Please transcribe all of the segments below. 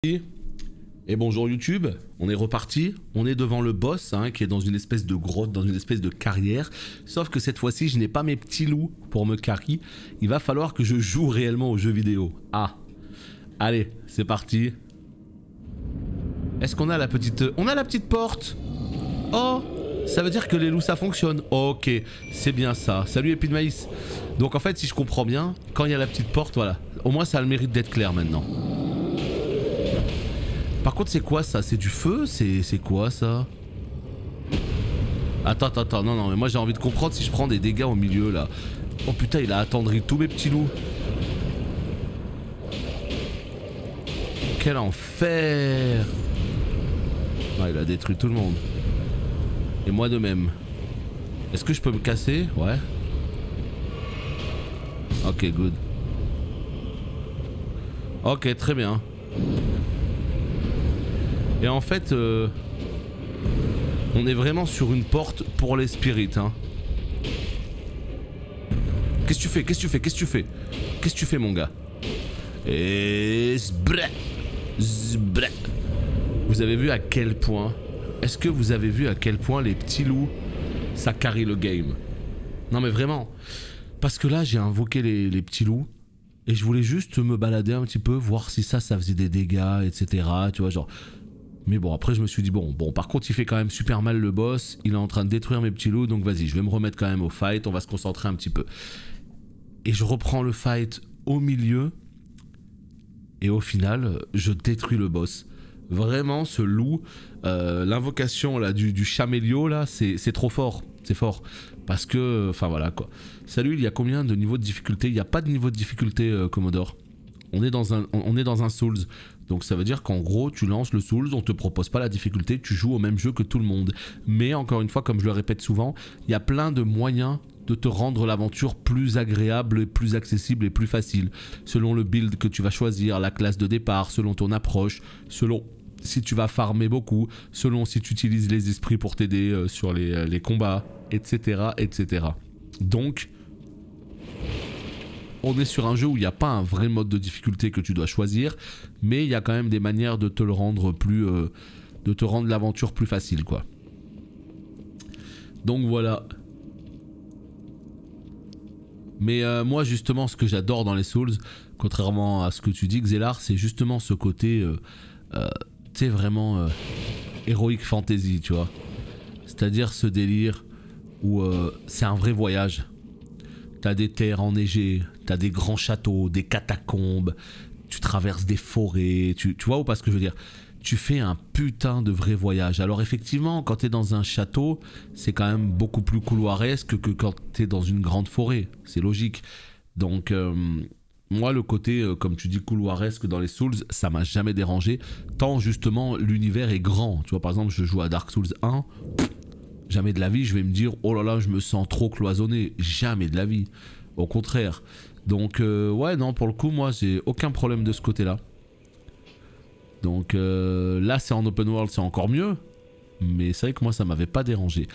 Et bonjour YouTube, on est reparti, on est devant le boss hein, qui est dans une espèce de grotte, dans une espèce de carrière. Sauf que cette fois-ci je n'ai pas mes petits loups pour me carry, il va falloir que je joue réellement aux jeux vidéo. Ah, allez, c'est parti. Est-ce qu'on a la petite... On a la petite porte. Oh, ça veut dire que les loups ça fonctionne. Ok, c'est bien ça. Salut Épi de Maïs. Donc en fait si je comprends bien, quand il y a la petite porte, voilà. Au moins ça a le mérite d'être clair maintenant. Par contre c'est quoi ça? C'est du feu? C'est quoi ça? Attends, non, mais moi j'ai envie de comprendre si je prends des dégâts au milieu là. Oh putain, il a attendri tous mes petits loups. Quel enfer! Ah, il a détruit tout le monde. Et moi de même. Est-ce que je peux me casser? Ouais. Ok, good. Ok, très bien. Et en fait, on est vraiment sur une porte pour les spirits. Hein. Qu'est-ce que tu fais? Qu'est-ce que tu fais? Qu'est-ce que tu fais? Qu'est-ce que tu fais, mon gars? Et zbra, zbra. Vous avez vu à quel point? Est-ce que vous avez vu à quel point les petits loups, ça carry le game? Non mais vraiment. Parce que là, j'ai invoqué les petits loups. Et je voulais juste me balader un petit peu, voir si ça faisait des dégâts, etc. Tu vois, genre... Mais bon, après je me suis dit, bon, par contre il fait quand même super mal le boss, il est en train de détruire mes petits loups, donc vas-y, je vais me remettre quand même au fight, on va se concentrer un petit peu. Et je reprends le fight au milieu, et au final, je détruis le boss. Vraiment, ce loup, l'invocation là du chamélio, là, c'est trop fort, c'est fort. Parce que, enfin voilà quoi. Salut, il y a combien de niveaux de difficulté? Il n'y a pas de niveau de difficulté, Commodore. On est dans un Souls. Donc ça veut dire qu'en gros tu lances le Souls, on te propose pas la difficulté, tu joues au même jeu que tout le monde. Mais encore une fois, comme je le répète souvent, il y a plein de moyens de te rendre l'aventure plus agréable, et plus accessible et plus facile. Selon le build que tu vas choisir, la classe de départ, selon ton approche, selon si tu vas farmer beaucoup, selon si tu utilises les esprits pour t'aider sur les combats, etc. etc. Donc... on est sur un jeu où il n'y a pas un vrai mode de difficulté que tu dois choisir, mais il y a quand même des manières de te le rendre plus... de te rendre l'aventure plus facile, quoi. Donc voilà. Mais moi, justement, ce que j'adore dans les Souls, contrairement à ce que tu dis, Xelar, c'est justement ce côté... tu sais, vraiment... Heroic Fantasy, tu vois. C'est-à-dire ce délire où c'est un vrai voyage. T'as des terres enneigées, t'as des grands châteaux, des catacombes, tu traverses des forêts, tu vois ou pas ce que je veux dire? Tu fais un putain de vrai voyage. Alors effectivement, quand t'es dans un château, c'est quand même beaucoup plus couloiresque que quand t'es dans une grande forêt, c'est logique. Donc moi le côté, comme tu dis, couloiresque dans les Souls, ça m'a jamais dérangé, tant justement l'univers est grand. Tu vois, par exemple, je joue à Dark Souls 1... jamais de la vie je vais me dire oh là là je me sens trop cloisonné, jamais de la vie, au contraire. Donc ouais non, pour le coup moi j'ai aucun problème de ce côté là. Donc là c'est en open world, c'est encore mieux, mais c'est vrai que moi ça m'avait pas dérangé.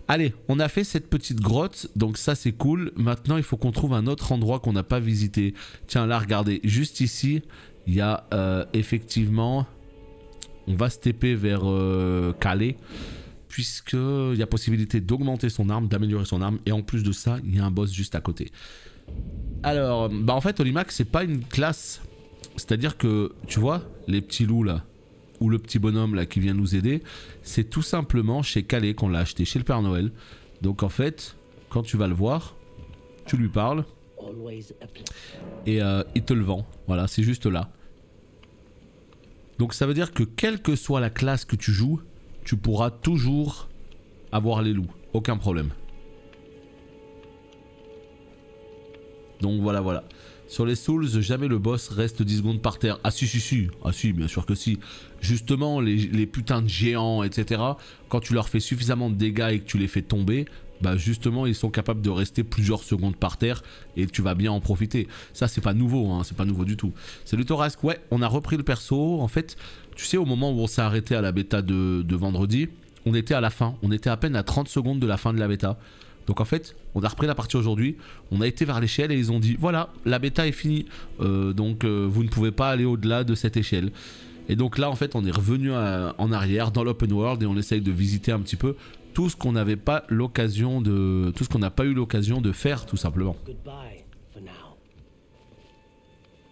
Allez, on a fait cette petite grotte, donc ça c'est cool. Maintenant il faut qu'on trouve un autre endroit qu'on n'a pas visité. Tiens là regardez, juste ici il y a effectivement, on va se TP vers Calais, puisqu'il y a possibilité d'augmenter son arme, d'améliorer son arme, et en plus de ça, il y a un boss juste à côté. Alors, bah en fait, Olimac, c'est pas une classe. C'est-à-dire que, tu vois, les petits loups là, ou le petit bonhomme là qui vient nous aider, c'est tout simplement chez Calais qu'on l'a acheté, chez le Père Noël. Donc en fait, quand tu vas le voir, tu lui parles, et il te le vend. Voilà, c'est juste là. Donc ça veut dire que quelle que soit la classe que tu joues, tu pourras toujours avoir les loups, aucun problème. Donc voilà. Sur les Souls, jamais le boss reste 10 secondes par terre. Ah si. Ah si, bien sûr que si. Justement, les putains de géants, etc. Quand tu leur fais suffisamment de dégâts et que tu les fais tomber, bah justement, ils sont capables de rester plusieurs secondes par terre et tu vas bien en profiter. Ça, c'est pas nouveau, hein, c'est pas nouveau du tout. Salut Torasque, ouais, on a repris le perso. En fait, tu sais, au moment où on s'est arrêté à la bêta de vendredi, on était à la fin. On était à peine à 30 secondes de la fin de la bêta. Donc en fait, on a repris la partie aujourd'hui, on a été vers l'échelle et ils ont dit voilà, la bêta est finie, donc vous ne pouvez pas aller au-delà de cette échelle. Et donc là en fait on est revenu en arrière dans l'open world et on essaye de visiter un petit peu tout ce qu'on n'avait pas l'occasion de... tout ce qu'on n'a pas eu l'occasion de faire tout simplement.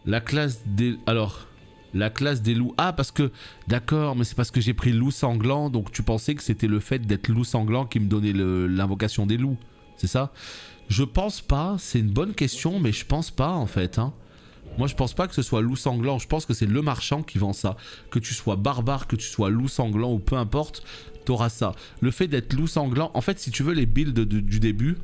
La classe des... Alors... La classe des loups. Ah, parce que... D'accord, mais c'est parce que j'ai pris loup sanglant, donc tu pensais que c'était le fait d'être loup sanglant qui me donnait l'invocation des loups. C'est ça? Je pense pas, c'est une bonne question, mais je pense pas en fait. Hein. Moi je pense pas que ce soit loup sanglant, je pense que c'est le marchand qui vend ça. Que tu sois barbare, que tu sois loup sanglant ou peu importe, t'auras ça. Le fait d'être loup sanglant, en fait si tu veux les builds du début...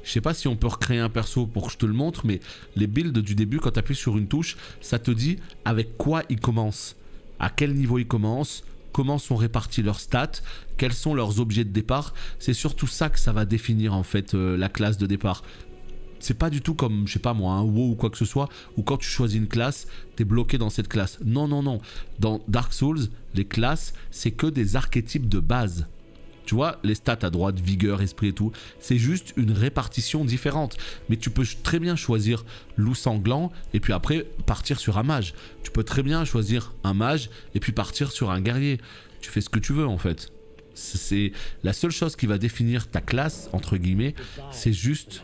Je sais pas si on peut recréer un perso pour que je te le montre, mais les builds du début, quand tu appuies sur une touche, ça te dit avec quoi ils commencent, à quel niveau ils commencent, comment sont répartis leurs stats, quels sont leurs objets de départ. C'est surtout ça que ça va définir en fait la classe de départ. C'est pas du tout comme, je sais pas moi, un WoW ou quoi que ce soit, où quand tu choisis une classe, t'es bloqué dans cette classe. Non, non, non. Dans Dark Souls, les classes, c'est que des archétypes de base. Tu vois, les stats à droite, vigueur, esprit et tout, c'est juste une répartition différente. Mais tu peux très bien choisir loup sanglant et puis après partir sur un mage. Tu peux très bien choisir un mage et puis partir sur un guerrier. Tu fais ce que tu veux en fait. C'est la seule chose qui va définir ta classe, entre guillemets, c'est juste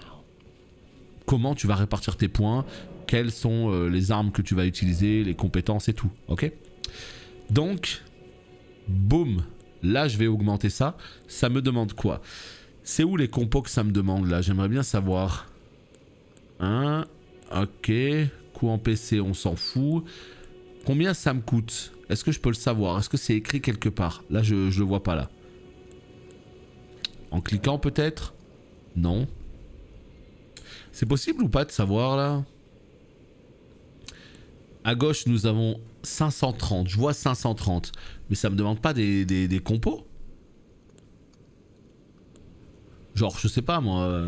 comment tu vas répartir tes points, quelles sont les armes que tu vas utiliser, les compétences et tout. Ok? Donc, boum. Là, je vais augmenter ça. Ça me demande quoi? C'est où les compos que ça me demande là? J'aimerais bien savoir. Hein? Ok. Coût en PC, on s'en fout. Combien ça me coûte? Est-ce que je peux le savoir? Est-ce que c'est écrit quelque part? Là, je le vois pas là. En cliquant peut-être? Non. C'est possible ou pas de savoir là? À gauche, nous avons 530. Je vois 530. Mais ça me demande pas des compos? Genre, je sais pas moi.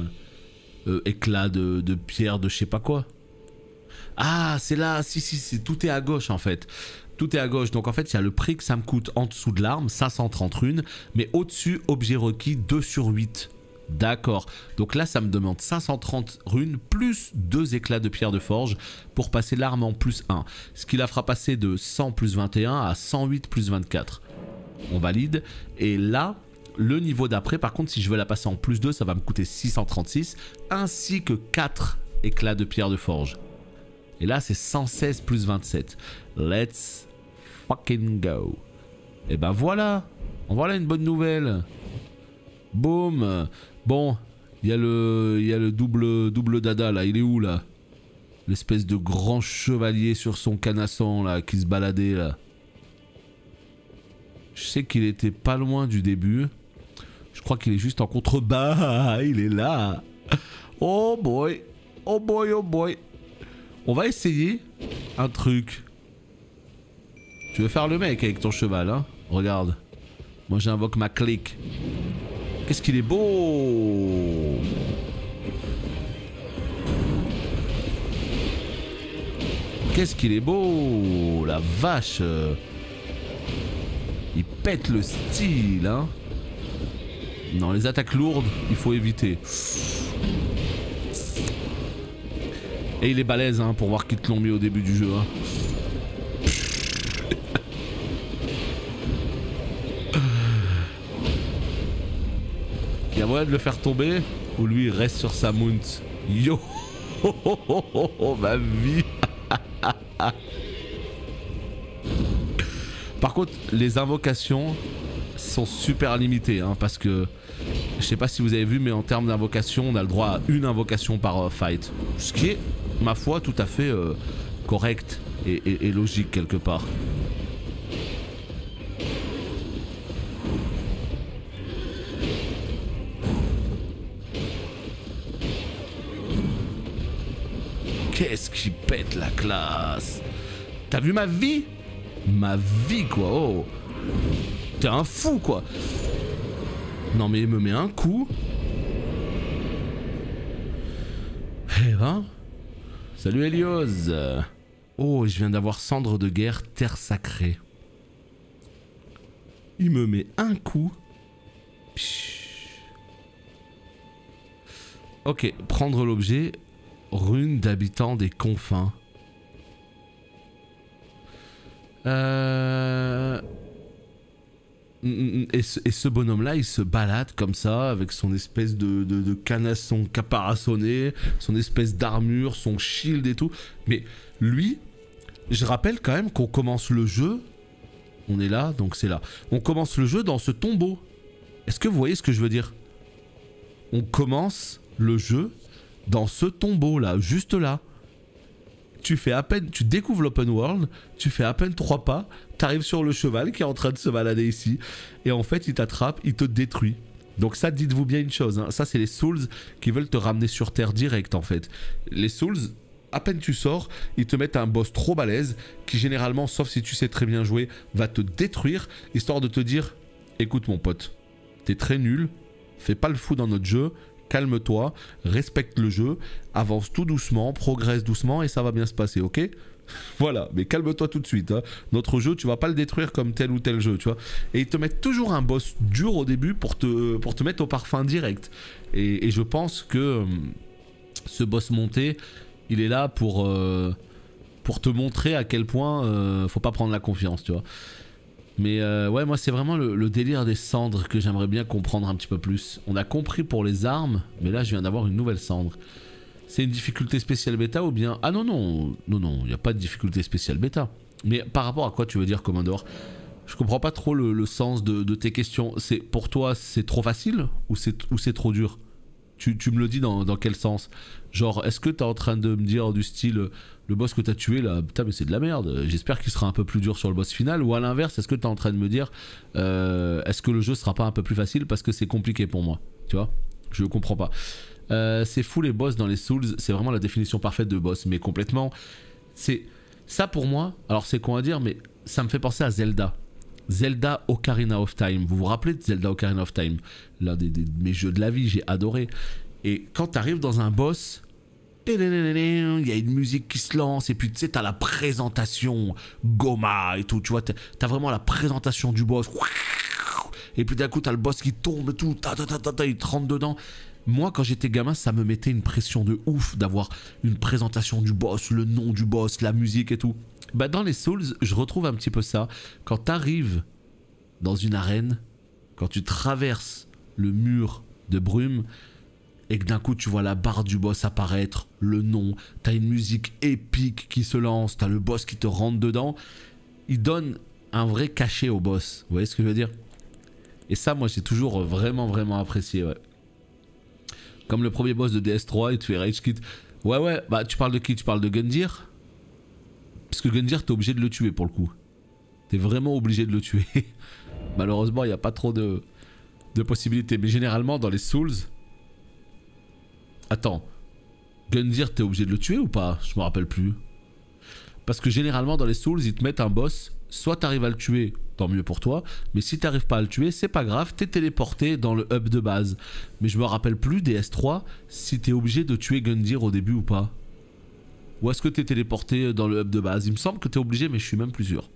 Éclat de pierre de je sais pas quoi. Ah, c'est là. Si, tout est à gauche en fait. Tout est à gauche. Donc en fait, il y a le prix que ça me coûte en dessous de l'arme, 530 runes. Mais au-dessus, objet requis 2 sur 8. D'accord. Donc là, ça me demande 530 runes plus 2 éclats de pierre de forge pour passer l'arme en plus 1. Ce qui la fera passer de 100 plus 21 à 108 plus 24. On valide. Et là, le niveau d'après, par contre, si je veux la passer en plus 2, ça va me coûter 636 ainsi que 4 éclats de pierre de forge. Et là, c'est 116 plus 27. Let's fucking go. Et ben voilà. Voilà une bonne nouvelle. Boum. Bon, il y a le double dada là, il est où là? L'espèce de grand chevalier sur son canasson là, qui se baladait là. Je sais qu'il était pas loin du début. Je crois qu'il est juste en contrebas, il est là. Oh boy, oh boy, oh boy. On va essayer un truc. Tu veux faire le mec avec ton cheval, hein? Regarde. Moi j'invoque ma clique. Qu'est-ce qu'il est beau! Qu'est-ce qu'il est beau! La vache! Il pète le style, hein! Non, les attaques lourdes, il faut éviter. Et il est balèze, hein, pour voir qu'ils te l'ont mis au début du jeu, hein. Il y a moyen de le faire tomber ou lui il reste sur sa mount. Yo, ma vie. Par contre, les invocations sont super limitées, hein, parce que je sais pas si vous avez vu, mais en termes d'invocation, on a le droit à une invocation par fight, ce qui est, ma foi, tout à fait correct et logique quelque part. Qu'est-ce qui pète la classe? T'as vu ma vie? Ma vie quoi, oh. T'es un fou quoi. Non mais il me met un coup. Eh ben. Salut Helios. Oh, je viens d'avoir cendre de guerre, terre sacrée. Il me met un coup. Ok, prendre l'objet. Rune d'habitants des confins. Euh... Et ce bonhomme-là, il se balade comme ça, avec son espèce de canasson caparaçonné, son espèce d'armure, son shield et tout. Mais lui, je rappelle quand même qu'on commence le jeu. On est là, donc c'est là. On commence le jeu dans ce tombeau. Est-ce que vous voyez ce que je veux dire? On commence le jeu dans ce tombeau là, juste là. Tu fais à peine, tu découvres l'open world, tu fais à peine 3 pas, t'arrives sur le cheval qui est en train de se balader ici, et en fait il t'attrape, il te détruit. Donc ça, dites-vous bien une chose, hein, ça c'est les Souls qui veulent te ramener sur terre direct en fait. Les Souls, à peine tu sors, ils te mettent un boss trop balèze, qui généralement, sauf si tu sais très bien jouer, va te détruire, histoire de te dire, écoute mon pote, t'es très nul, fais pas le fou dans notre jeu, calme-toi, respecte le jeu, avance tout doucement, progresse doucement et ça va bien se passer, ok? Voilà, mais calme-toi tout de suite. Hein. Notre jeu, tu vas pas le détruire comme tel ou tel jeu, tu vois. Et ils te mettent toujours un boss dur au début pour te mettre au parfum direct. Et je pense que ce boss monté, il est là pour te montrer à quel point faut pas prendre la confiance, tu vois. Mais ouais, moi c'est vraiment le délire des cendres que j'aimerais bien comprendre un petit peu plus. On a compris pour les armes, mais là je viens d'avoir une nouvelle cendre. C'est une difficulté spéciale bêta ou bien... Ah non, non, non, non, il n'y a pas de difficulté spéciale bêta. Mais par rapport à quoi tu veux dire, Commodore? Je comprends pas trop le sens de tes questions. Pour toi, c'est trop facile ou c'est trop dur? Tu me le dis dans quel sens? Genre, est-ce que t'es en train de me dire du style... Le boss que t'as tué là, putain mais c'est de la merde, j'espère qu'il sera un peu plus dur sur le boss final, ou à l'inverse, est-ce que t'es en train de me dire est-ce que le jeu sera pas un peu plus facile parce que c'est compliqué pour moi, tu vois? Je comprends pas. C'est fou les boss dans les Souls, c'est vraiment la définition parfaite de boss, mais complètement, c'est ça pour moi, alors c'est con à dire, mais ça me fait penser à Zelda. Zelda Ocarina of Time, vous vous rappelez de Zelda Ocarina of Time? L'un de mes jeux de la vie, j'ai adoré. Et quand t'arrives dans un boss... Il y a une musique qui se lance et puis tu sais t'as la présentation Goma et tout, tu vois, t'as vraiment la présentation du boss et puis d'un coup t'as le boss qui tombe et tout, il te rentre dedans. Moi quand j'étais gamin ça me mettait une pression de ouf d'avoir une présentation du boss, le nom du boss, la musique et tout. Bah dans les Souls je retrouve un petit peu ça. Quand t'arrives dans une arène, quand tu traverses le mur de brume et que d'un coup tu vois la barre du boss apparaître, le nom, t'as une musique épique qui se lance, t'as le boss qui te rentre dedans, il donne un vrai cachet au boss, vous voyez ce que je veux dire? Et ça moi j'ai toujours vraiment apprécié, ouais. Comme le premier boss de DS3 et tu fais Rage Quit. Ouais, bah tu parles de qui? Tu parles de Gundyr? Parce que Gundyr t'es obligé de le tuer pour le coup. T'es vraiment obligé de le tuer. Malheureusement il n'y a pas trop de possibilités, mais généralement dans les Souls... Attends, Gundyr t'es obligé de le tuer ou pas? Je me rappelle plus. Parce que généralement dans les Souls ils te mettent un boss, soit t'arrives à le tuer, tant mieux pour toi, mais si t'arrives pas à le tuer, c'est pas grave, t'es téléporté dans le hub de base. Mais je me rappelle plus des S3 si t'es obligé de tuer Gundyr au début ou pas. Ou est-ce que t'es téléporté dans le hub de base? Il me semble que t'es obligé mais je suis même plus sûr.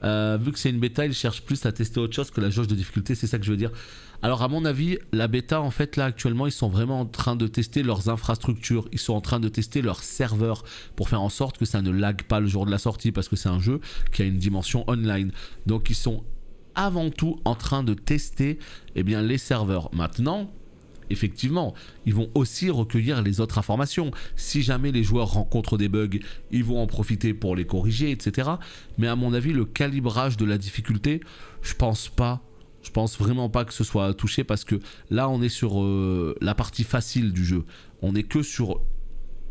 Vu que c'est une bêta, ils cherchent plus à tester autre chose que la jauge de difficulté, c'est ça que je veux dire. Alors à mon avis, la bêta en fait là actuellement ils sont vraiment en train de tester leurs infrastructures, ils sont en train de tester leurs serveurs pour faire en sorte que ça ne lag pas le jour de la sortie parce que c'est un jeu qui a une dimension online. Donc ils sont avant tout en train de tester bien, les serveurs. Maintenant, effectivement, ils vont aussi recueillir les autres informations. Si jamais les joueurs rencontrent des bugs, ils vont en profiter pour les corriger, etc. Mais à mon avis, le calibrage de la difficulté, je pense vraiment pas que ce soit touché parce que là, on est sur la partie facile du jeu. On n'est que sur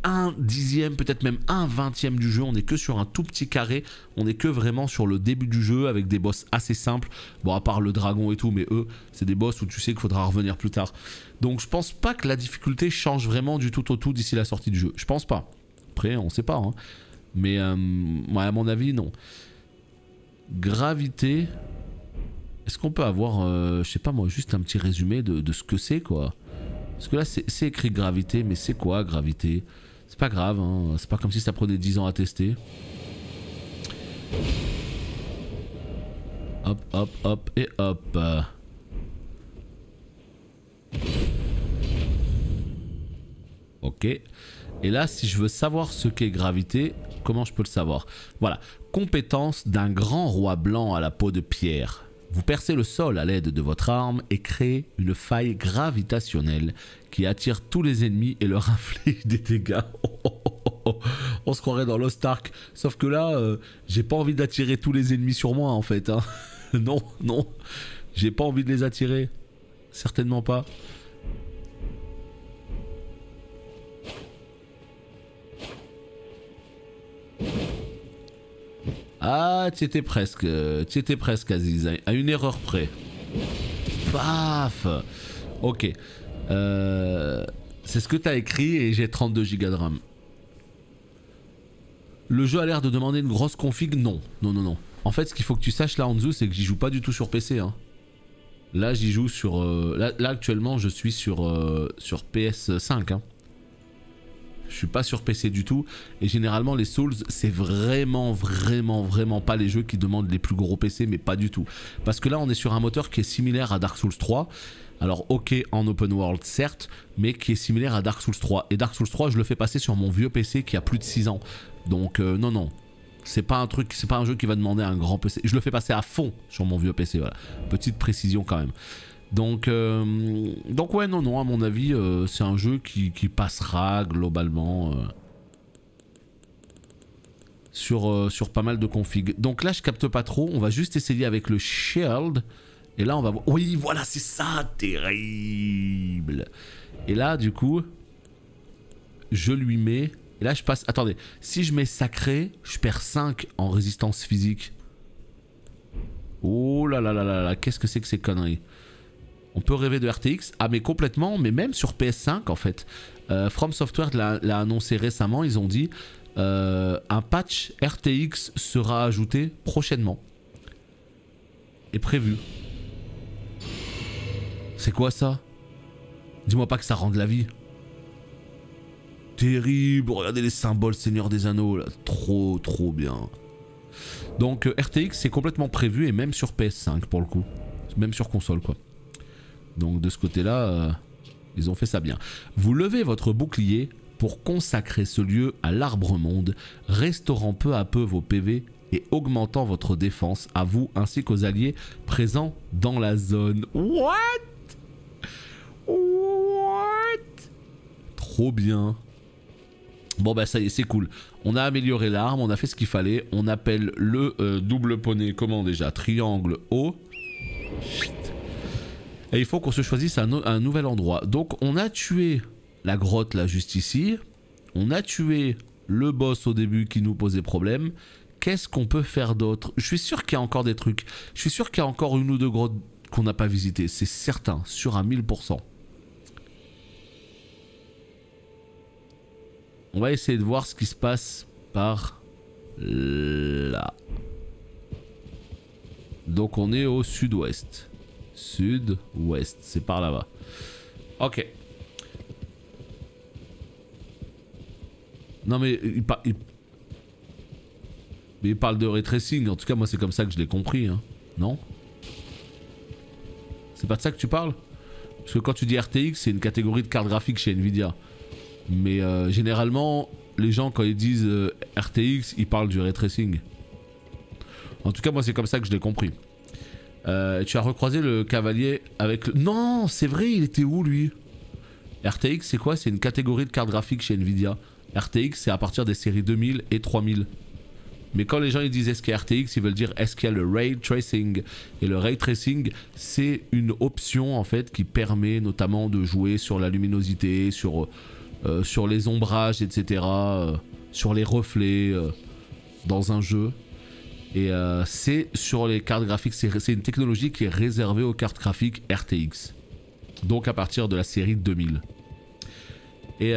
un dixième, peut-être même un vingtième du jeu. On n'est que sur un tout petit carré. On n'est que vraiment sur le début du jeu avec des boss assez simples. Bon, à part le dragon et tout, mais eux, c'est des boss où tu sais qu'il faudra revenir plus tard. Donc, je pense pas que la difficulté change vraiment du tout au tout d'ici la sortie du jeu. Je pense pas. Après, on sait pas. Hein. Mais, ouais, à mon avis, non. Gravité. Est-ce qu'on peut avoir, je sais pas moi, juste un petit résumé de ce que c'est, quoi? Parce que là, c'est écrit gravité, mais c'est quoi, gravité? C'est pas grave, hein. C'est pas comme si ça prenait 10 ans à tester. Hop, hop, hop, et hop. Ok. Et là, si je veux savoir ce qu'est gravité, comment je peux le savoir? Voilà. compétence d'un grand roi blanc à la peau de pierre. Vous percez le sol à l'aide de votre arme et créez une faille gravitationnelle qui attire tous les ennemis et leur inflige des dégâts. On se croirait dans Lost Ark. Sauf que là, j'ai pas envie d'attirer tous les ennemis sur moi en fait. Hein. Non, non. J'ai pas envie de les attirer. Certainement pas. Ah, tu étais presque, Aziz, à une erreur près. Paf. Ok. C'est ce que t'as écrit et j'ai 32 Go de RAM. Le jeu a l'air de demander une grosse config. Non, non, non, non. En fait, ce qu'il faut que tu saches là en dessous, c'est que j'y joue pas du tout sur PC. Hein. Là, j'y joue sur... Là, actuellement, je suis sur PS5. Hein. Je suis pas sur PC du tout. Et généralement, les Souls, c'est vraiment pas les jeux qui demandent les plus gros PC, mais pas du tout. Parce que là, on est sur un moteur qui est similaire à Dark Souls 3. Alors, ok, en open world, certes, mais qui est similaire à Dark Souls 3. Et Dark Souls 3, je le fais passer sur mon vieux PC qui a plus de 6 ans. Donc, non, non. C'est pas un jeu qui va demander un grand PC. Je le fais passer à fond sur mon vieux PC, voilà. Petite précision quand même. Donc ouais, non, non, à mon avis, c'est un jeu qui passera globalement sur pas mal de configs. Donc là, je capte pas trop, on va juste essayer avec le shield. Et là, on va voir... Oui, voilà, c'est ça, terrible. Et là, du coup, je lui mets... Et là, je passe... Attendez, si je mets sacré, je perds 5 en résistance physique. Oh là là là là là, qu'est-ce que c'est que ces conneries? On peut rêver de RTX, ah mais complètement, mais même sur PS5 en fait. From Software l'a annoncé récemment, ils ont dit un patch RTX sera ajouté prochainement. Est prévu. C'est quoi ça? Dis-moi pas que ça rend de la vie. Terrible, regardez les symboles Seigneur des Anneaux là, trop bien. Donc RTX c'est complètement prévu et même sur PS5 pour le coup. Même sur console quoi. Donc de ce côté-là, ils ont fait ça bien. Vous levez votre bouclier pour consacrer ce lieu à l'arbre-monde, restaurant peu à peu vos PV et augmentant votre défense à vous ainsi qu'aux alliés présents dans la zone. What? Trop bien. Bon bah ça y est, c'est cool. On a amélioré l'arme, on a fait ce qu'il fallait. On appelle le double poney, comment déjà? Triangle haut. Et il faut qu'on se choisisse un nouvel endroit. Donc on a tué la grotte là juste ici. On a tué le boss au début qui nous posait problème. Qu'est-ce qu'on peut faire d'autre? Je suis sûr qu'il y a encore des trucs. Je suis sûr qu'il y a encore une ou deux grottes qu'on n'a pas visitées. C'est certain, sûr à 1000%. On va essayer de voir ce qui se passe par là. Donc on est au sud-ouest. Sud-ouest, c'est par là-bas. Ok. Non mais il parle de ray tracing, en tout cas moi c'est comme ça que je l'ai compris, hein. Non? C'est pas de ça que tu parles? Parce que quand tu dis RTX, c'est une catégorie de carte graphique chez Nvidia. Mais généralement, les gens quand ils disent RTX, ils parlent du ray tracing. En tout cas moi c'est comme ça que je l'ai compris. Tu as recroisé le cavalier avec le... Non, c'est vrai, il était où lui? RTX c'est quoi? C'est une catégorie de carte graphique chez Nvidia. RTX c'est à partir des séries 2000 et 3000. Mais quand les gens ils disent est-ce qu'il y a RTX, ils veulent dire est-ce qu'il y a le Ray Tracing. Et le Ray Tracing c'est une option en fait qui permet notamment de jouer sur la luminosité, sur les ombrages, etc. Sur les reflets dans un jeu. Et c'est sur les cartes graphiques, c'est une technologie qui est réservée aux cartes graphiques RTX. Donc à partir de la série 2000. Et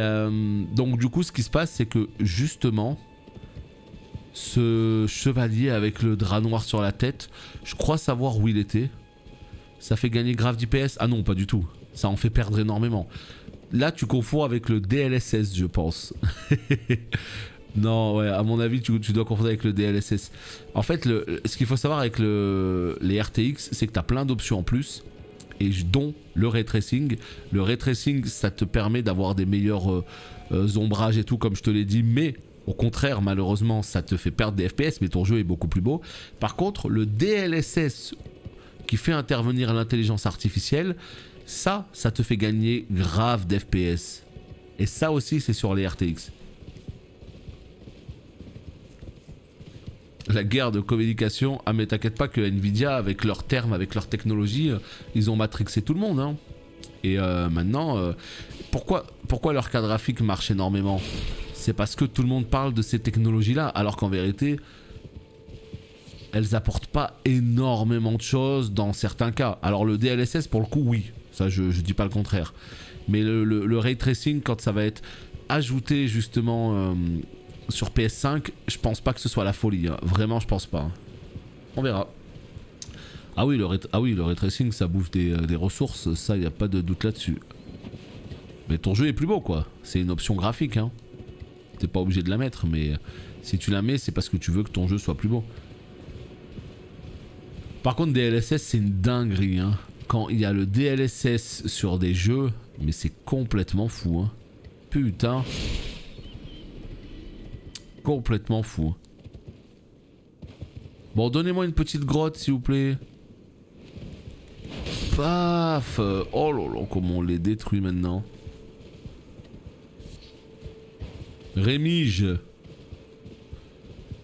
donc du coup ce qui se passe c'est que justement ce chevalier avec le drap noir sur la tête, je crois savoir où il était. Ça fait gagner grave d'IPS? Ah non pas du tout, ça en fait perdre énormément. Là tu confonds avec le DLSS je pense. Non, ouais, à mon avis, tu dois confondre avec le DLSS. En fait, ce qu'il faut savoir avec les RTX, c'est que tu as plein d'options en plus, et dont le ray tracing. Le ray tracing, ça te permet d'avoir des meilleurs ombrages et tout, comme je te l'ai dit, mais Au contraire, malheureusement, ça te fait perdre des FPS, mais ton jeu est beaucoup plus beau. Par contre, le DLSS qui fait intervenir l'intelligence artificielle, ça te fait gagner grave d'FPS. Et ça aussi, c'est sur les RTX. La guerre de communication, ah mais t'inquiète pas que Nvidia, avec leurs termes, avec leur technologie, ils ont matrixé tout le monde. Hein. Et maintenant, pourquoi leur carte graphique marche énormément? C'est parce que tout le monde parle de ces technologies-là, alors qu'en vérité, elles apportent pas énormément de choses dans certains cas. Alors le DLSS, pour le coup, oui, ça je dis pas le contraire. Mais le ray tracing, quand ça va être ajouté justement sur PS5, je pense pas que ce soit la folie. Hein. Vraiment, je pense pas. Hein. On verra. Ah oui, le ray tracing, ça bouffe des ressources, ça, y a pas de doute là-dessus. Mais ton jeu est plus beau, quoi. C'est une option graphique, hein. T'es pas obligé de la mettre, mais si tu la mets, c'est parce que tu veux que ton jeu soit plus beau. Par contre, DLSS, c'est une dinguerie, hein. Quand il y a le DLSS sur des jeux, mais c'est complètement fou, hein. Putain. Complètement fou. Bon, donnez-moi une petite grotte, s'il vous plaît. Paf. Oh là là, comment on les détruit maintenant. Rémige.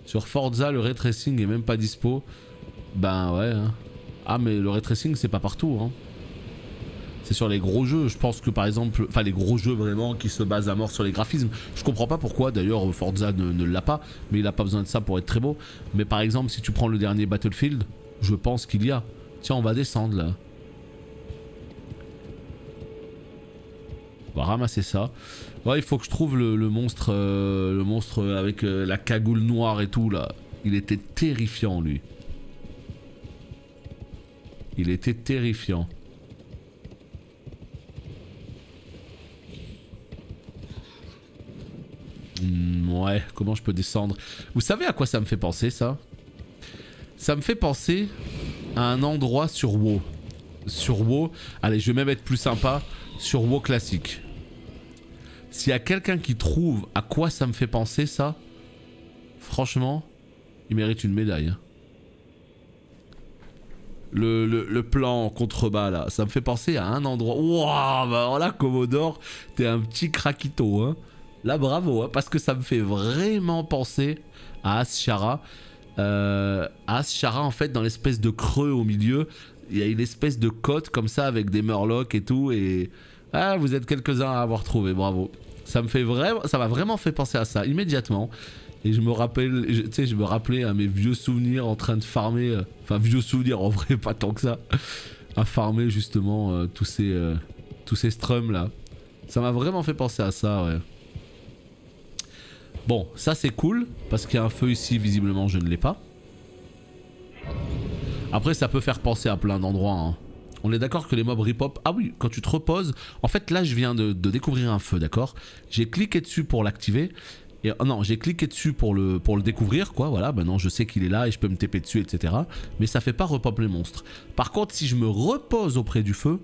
Sur Forza, le ray tracing est même pas dispo. Ben ouais. Hein. Ah mais le ray tracing c'est pas partout. Hein. C'est sur les gros jeux. Je pense que par exemple, enfin les gros jeux vraiment qui se basent à mort sur les graphismes. Je comprends pas pourquoi. D'ailleurs Forza ne l'a pas, mais il a pas besoin de ça pour être très beau. Mais par exemple, si tu prends le dernier Battlefield, je pense qu'il y a. Tiens, on va descendre là. On va ramasser ça. Ouais, il faut que je trouve le monstre avec la cagoule noire et tout là. Il était terrifiant lui. Il était terrifiant. Ouais, comment je peux descendre? Vous savez à quoi ça me fait penser ça? Ça me fait penser à un endroit sur WoW. Sur WoW, allez, je vais même être plus sympa. Sur WoW classique. S'il y a quelqu'un qui trouve à quoi ça me fait penser ça, franchement, il mérite une médaille. Hein. Le plan en contrebas là, ça me fait penser à un endroit. Waouh, bah alors là, Commodore, t'es un petit craquito, hein. Là, bravo, hein, parce que ça me fait vraiment penser à Azshara. Azshara, en fait, dans l'espèce de creux au milieu, il y a une espèce de côte comme ça avec des murlocs et tout. Et ah, vous êtes quelques-uns à avoir trouvé, bravo. Ça m'a vraiment fait penser à ça immédiatement. Et je me rappelle, tu sais, je me rappelais à mes vieux souvenirs en train de farmer, enfin vieux souvenirs en vrai, pas tant que ça, à farmer justement tous ces strums là. Ça m'a vraiment fait penser à ça, ouais. Bon, ça c'est cool, parce qu'il y a un feu ici, visiblement je ne l'ai pas. Après ça peut faire penser à plein d'endroits, hein. On est d'accord que les mobs repop... Ah oui, quand tu te reposes... En fait là je viens de découvrir un feu, d'accord. J'ai cliqué dessus pour l'activer. Et non, j'ai cliqué dessus pour le découvrir, quoi, voilà. Maintenant je sais qu'il est là et je peux me TP dessus, etc. Mais ça fait pas repop les monstres. Par contre, si je me repose auprès du feu,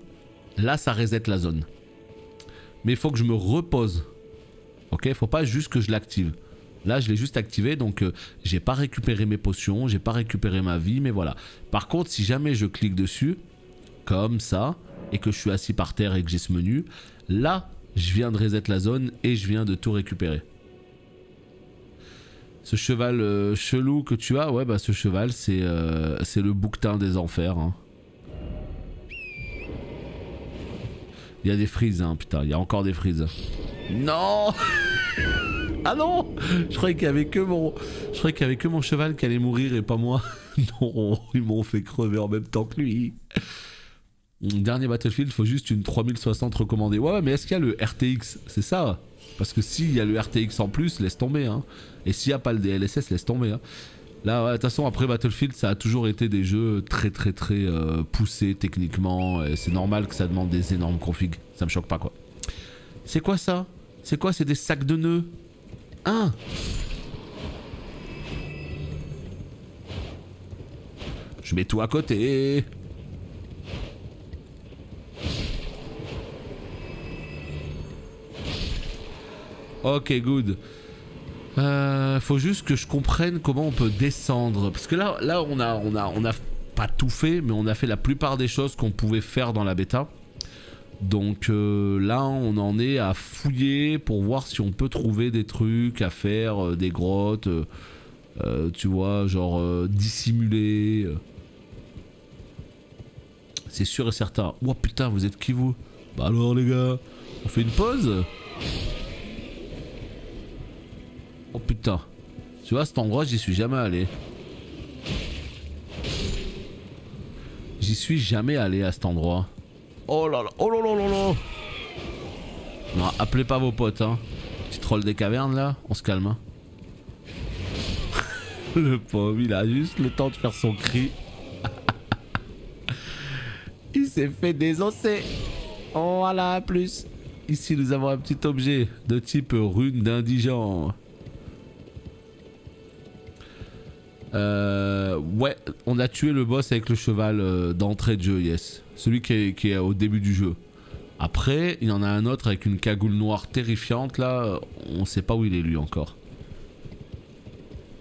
là ça reset la zone. Mais il faut que je me repose. Ok, faut pas juste que je l'active. Là je l'ai juste activé, donc j'ai pas récupéré mes potions, j'ai pas récupéré ma vie, mais voilà. Par contre, si jamais je clique dessus, comme ça, et que je suis assis par terre et que j'ai ce menu, là je viens de reset la zone et je viens de tout récupérer. Ce cheval chelou que tu as, ouais bah ce cheval c'est le bouquetin des enfers. Hein. Il y a des frises, hein, putain, il y a encore des frises. Non. Ah non. Je croyais qu'il y avait que mon cheval qui allait mourir et pas moi. Non, ils m'ont fait crever en même temps que lui. Dernier Battlefield, il faut juste une 3060 recommandée. Ouais, mais est-ce qu'il y a le RTX? C'est ça. Parce que s'il y a le RTX en plus, laisse tomber. Hein. Et s'il n'y a pas le DLSS, laisse tomber. Hein. Là, de toute façon, après Battlefield, ça a toujours été des jeux très poussés techniquement. C'est normal que ça demande des énormes configs. Ça me choque pas, quoi. C'est quoi ça? C'est quoi? C'est des sacs de nœuds. Hein? Je mets tout à côté. Ok, good. Faut juste que je comprenne comment on peut descendre. Parce que là on a pas tout fait, mais on a fait la plupart des choses qu'on pouvait faire dans la bêta. Donc là on en est à fouiller pour voir si on peut trouver des trucs à faire, des grottes, tu vois, genre dissimuler. C'est sûr et certain. Oh putain, vous êtes qui vous? Bah alors les gars, on fait une pause? Oh putain. Tu vois, cet endroit, j'y suis jamais allé. J'y suis jamais allé à cet endroit. Oh là là, oh là là là là. Non, appelez pas vos potes, hein. Petit troll des cavernes là, on se calme. Hein. Le pauvre, il a juste le temps de faire son cri. Il s'est fait désosser. Oh, voilà, plus. Ici, nous avons un petit objet de type rune d'indigent. Ouais, on a tué le boss avec le cheval d'entrée de jeu, yes. Celui qui est au début du jeu. Après, il y en a un autre avec une cagoule noire terrifiante là. On sait pas où il est lui encore.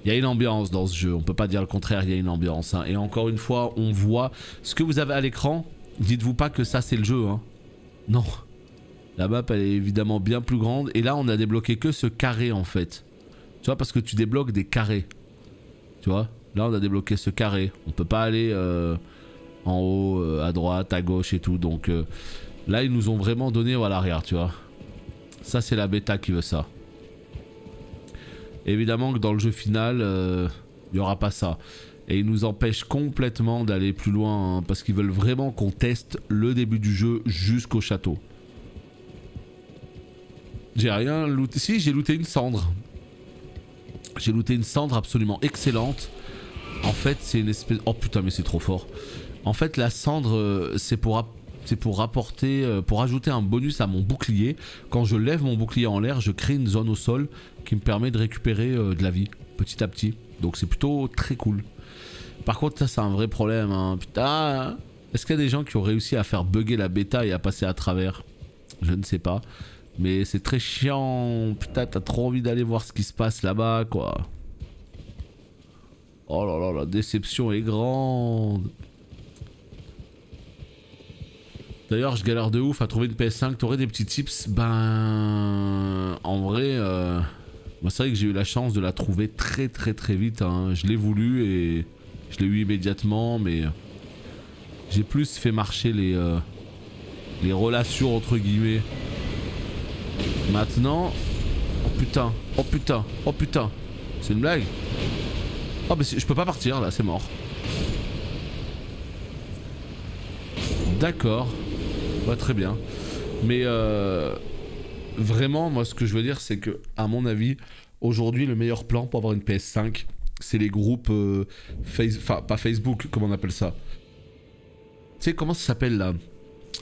Il y a une ambiance dans ce jeu, on peut pas dire le contraire, il y a une ambiance. Hein. Et encore une fois, on voit ce que vous avez à l'écran. Dites-vous pas que ça c'est le jeu. Hein. Non. La map elle est évidemment bien plus grande. Et là on a débloqué que ce carré en fait. Tu vois, parce que tu débloques des carrés. Tu vois, là on a débloqué ce carré. On peut pas aller en haut, à droite, à gauche et tout. Donc là ils nous ont vraiment donné à l'arrière, tu vois. Ça c'est la bêta qui veut ça. Évidemment que dans le jeu final, il n'y aura pas ça. Et ils nous empêchent complètement d'aller plus loin. Hein, parce qu'ils veulent vraiment qu'on teste le début du jeu jusqu'au château. J'ai rien looté. Si, j'ai looté une cendre. J'ai looté une cendre absolument excellente. En fait, c'est une espèce... Oh putain, mais c'est trop fort. En fait, la cendre, c'est pour apporter, pour ajouter un bonus à mon bouclier. Quand je lève mon bouclier en l'air, je crée une zone au sol qui me permet de récupérer de la vie petit à petit. Donc c'est plutôt très cool. Par contre, ça c'est un vrai problème. Hein. Putain, est-ce qu'il y a des gens qui ont réussi à faire bugger la bêta et à passer à travers? Je ne sais pas. Mais c'est très chiant. Putain, t'as trop envie d'aller voir ce qui se passe là-bas, quoi. Oh là là, la déception est grande. D'ailleurs, je galère de ouf à trouver une PS5. T'aurais des petits tips? Ben... En vrai, moi, c'est vrai que j'ai eu la chance de la trouver très vite. Hein. Je l'ai voulu et je l'ai eu immédiatement, mais... J'ai plus fait marcher les relations, entre guillemets. Maintenant... Oh putain, oh putain, oh putain. C'est une blague? Oh mais je peux pas partir là, c'est mort. D'accord. Ouais, très bien. Mais vraiment, moi ce que je veux dire c'est que, à mon avis, aujourd'hui le meilleur plan pour avoir une PS5, c'est les groupes enfin pas Facebook, comment on appelle ça? Tu sais comment ça s'appelle là?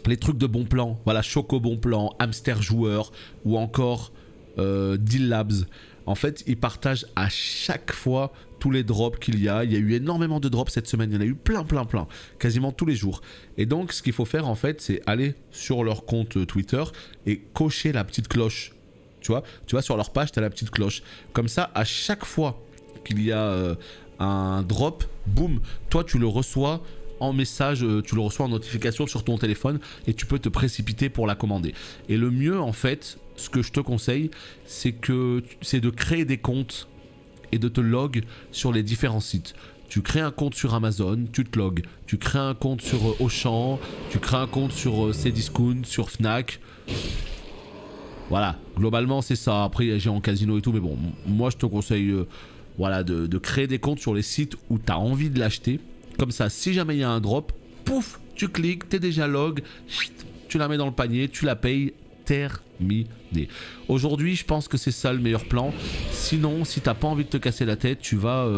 Les trucs de bon plan. Voilà, Choco bon plan, Hamster joueur ou encore Deal Labs. En fait, ils partagent à chaque fois tous les drops qu'il y a. Il y a eu énormément de drops cette semaine. Il y en a eu plein. Quasiment tous les jours. Et donc, ce qu'il faut faire, en fait, c'est aller sur leur compte Twitter et cocher la petite cloche. Tu vois, sur leur page, tu as la petite cloche. Comme ça, à chaque fois qu'il y a un drop, boum, toi, tu le reçois en message, tu le reçois en notification sur ton téléphone et tu peux te précipiter pour la commander. Et le mieux, en fait, ce que je te conseille, c'est de créer des comptes et de te log sur les différents sites. Tu crées un compte sur Amazon, tu te logs. Tu crées un compte sur Auchan, tu crées un compte sur Cdiscount, sur Fnac. Voilà, globalement c'est ça. Après j'ai en casino et tout, mais bon, moi je te conseille voilà, de créer des comptes sur les sites où tu as envie de l'acheter. Comme ça, si jamais il y a un drop, pouf, tu cliques, t'es déjà log, tu la mets dans le panier, tu la payes, terminé. Aujourd'hui, je pense que c'est ça le meilleur plan. Sinon, si t'as pas envie de te casser la tête, tu vas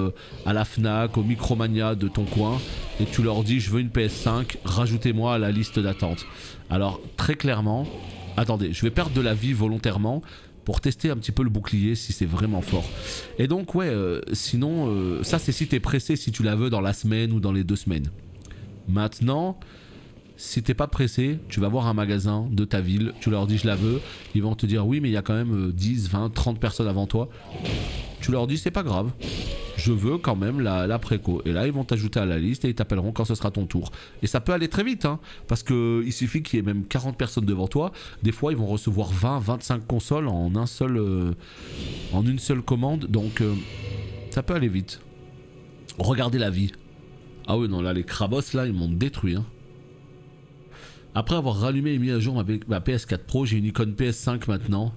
à la Fnac, au Micromania de ton coin et tu leur dis je veux une PS5, rajoutez-moi à la liste d'attente. Alors, très clairement, attendez, je vais perdre de la vie volontairement pour tester un petit peu le bouclier si c'est vraiment fort. Et donc ouais, sinon, ça c'est si t'es pressé, si tu la veux dans la semaine ou dans les 2 semaines. Maintenant, si t'es pas pressé, tu vas voir un magasin de ta ville, tu leur dis je la veux, ils vont te dire oui mais il y a quand même 10, 20, 30 personnes avant toi. Tu leur dis c'est pas grave. Je veux quand même la préco. Et là, ils vont t'ajouter à la liste et ils t'appelleront quand ce sera ton tour. Et ça peut aller très vite, hein, parce qu'il suffit qu'il y ait même 40 personnes devant toi. Des fois, ils vont recevoir 20, 25 consoles en une seule commande. Donc, ça peut aller vite. Regardez la vie. Ah oui, non, là, les crabos, là, ils m'ont détruit. Hein. Après avoir rallumé et mis à jour ma PS4 Pro, j'ai une icône PS5 maintenant.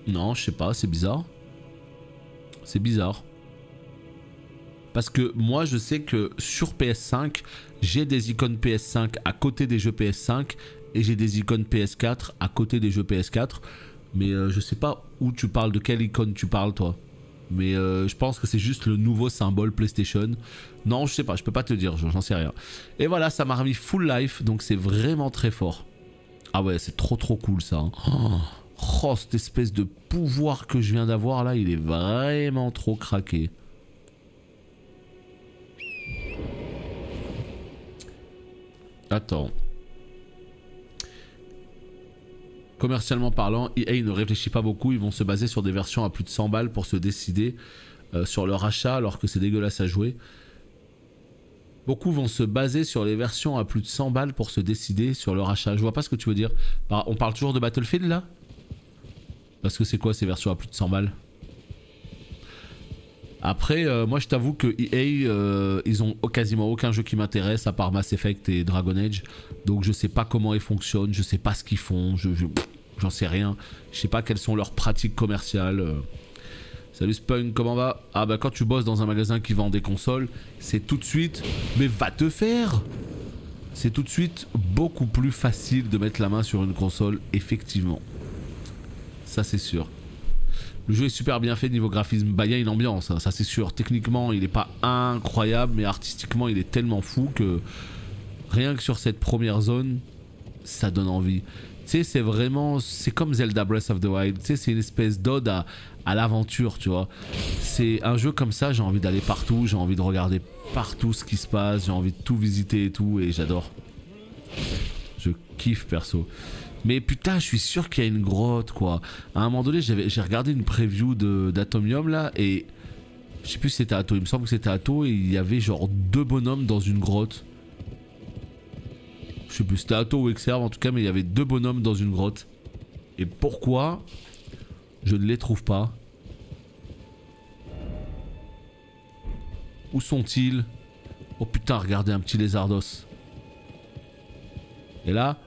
Non, je sais pas, c'est bizarre. C'est bizarre. Parce que moi je sais que sur PS5, j'ai des icônes PS5 à côté des jeux PS5 et j'ai des icônes PS4 à côté des jeux PS4. Mais je sais pas où tu parles, de quelle icône tu parles toi. Mais je pense que c'est juste le nouveau symbole PlayStation. Non, je sais pas, je peux pas te dire, j'en sais rien. Et voilà, ça m'a remis full life, donc c'est vraiment très fort. Ah ouais, c'est trop cool ça. Hein. Oh, cette espèce de pouvoir que je viens d'avoir là, il est vraiment trop craqué. Attends. Commercialement parlant, EA ne réfléchit pas beaucoup, ils vont se baser sur des versions à plus de 100 balles pour se décider sur leur achat alors que c'est dégueulasse à jouer. Beaucoup vont se baser sur les versions à plus de 100 balles pour se décider sur leur achat. Je vois pas ce que tu veux dire. On parle toujours de Battlefield là ? Parce que c'est quoi ces versions à plus de 100 balles? Après, moi je t'avoue que EA, ils ont quasiment aucun jeu qui m'intéresse à part Mass Effect et Dragon Age. Donc je sais pas comment ils fonctionnent, je sais pas ce qu'ils font, j'en sais rien. Je sais pas quelles sont leurs pratiques commerciales. Salut Spunk, comment va? Ah bah quand tu bosses dans un magasin qui vend des consoles, c'est tout de suite... Mais va te faire! C'est tout de suite beaucoup plus facile de mettre la main sur une console, effectivement. Ça c'est sûr. Le jeu est super bien fait niveau graphisme, bah il y a une ambiance, hein, ça c'est sûr. Techniquement il est pas incroyable, mais artistiquement il est tellement fou que rien que sur cette première zone, ça donne envie. Tu sais, c'est vraiment, c'est comme Zelda Breath of the Wild, tu sais, c'est une espèce d'ode à l'aventure, tu vois. C'est un jeu comme ça, j'ai envie d'aller partout, j'ai envie de regarder partout ce qui se passe, j'ai envie de tout visiter et tout, et j'adore. Je kiffe perso. Mais putain, je suis sûr qu'il y a une grotte, quoi. À un moment donné, j'ai regardé une preview d'Atomium, là, et... Je sais plus si c'était Atto, il me semble que c'était Atto, et il y avait genre 2 bonhommes dans une grotte. Je sais plus si c'était Atto ou Exerve, en tout cas, mais il y avait 2 bonhommes dans une grotte. Et pourquoi je ne les trouve pas? Où sont-ils? Oh putain, regardez un petit lézardos. Et là...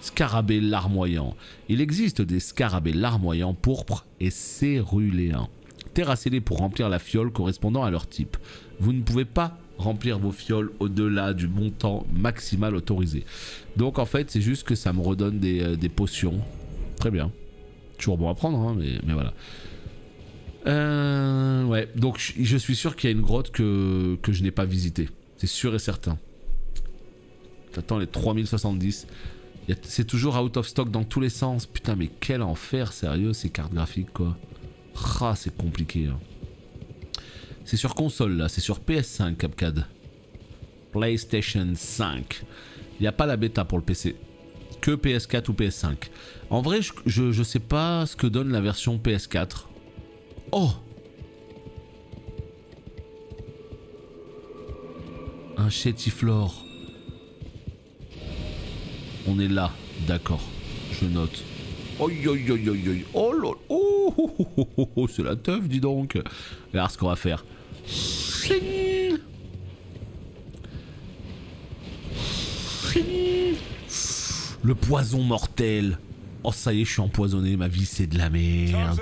Scarabée larmoyant. Il existe des scarabées larmoyants pourpres et céruléens. Terrassez-les pour remplir la fiole correspondant à leur type. Vous ne pouvez pas remplir vos fioles au-delà du montant maximal autorisé. Donc en fait c'est juste que ça me redonne des potions. Très bien. Toujours bon à prendre, hein, mais voilà. Ouais, donc je suis sûr qu'il y a une grotte que je n'ai pas visitée. C'est sûr et certain. T'attends les 3070. C'est toujours out of stock dans tous les sens. Putain, mais quel enfer, sérieux, ces cartes graphiques, quoi. Ah, c'est compliqué. Hein. C'est sur console, là. C'est sur PS5, Capcad. PlayStation 5. Il n'y a pas la bêta pour le PC. Que PS4 ou PS5. En vrai, je sais pas ce que donne la version PS4. Oh! Un chétiflore. On est là, d'accord. Je note. Oi, oi, oi, oi, oi. Oh là, oh, oh, oh, oh, oh, c'est la teuf, dis donc. Regarde ce qu'on va faire. Le poison mortel. Oh, ça y est, je suis empoisonné. Ma vie, c'est de la merde.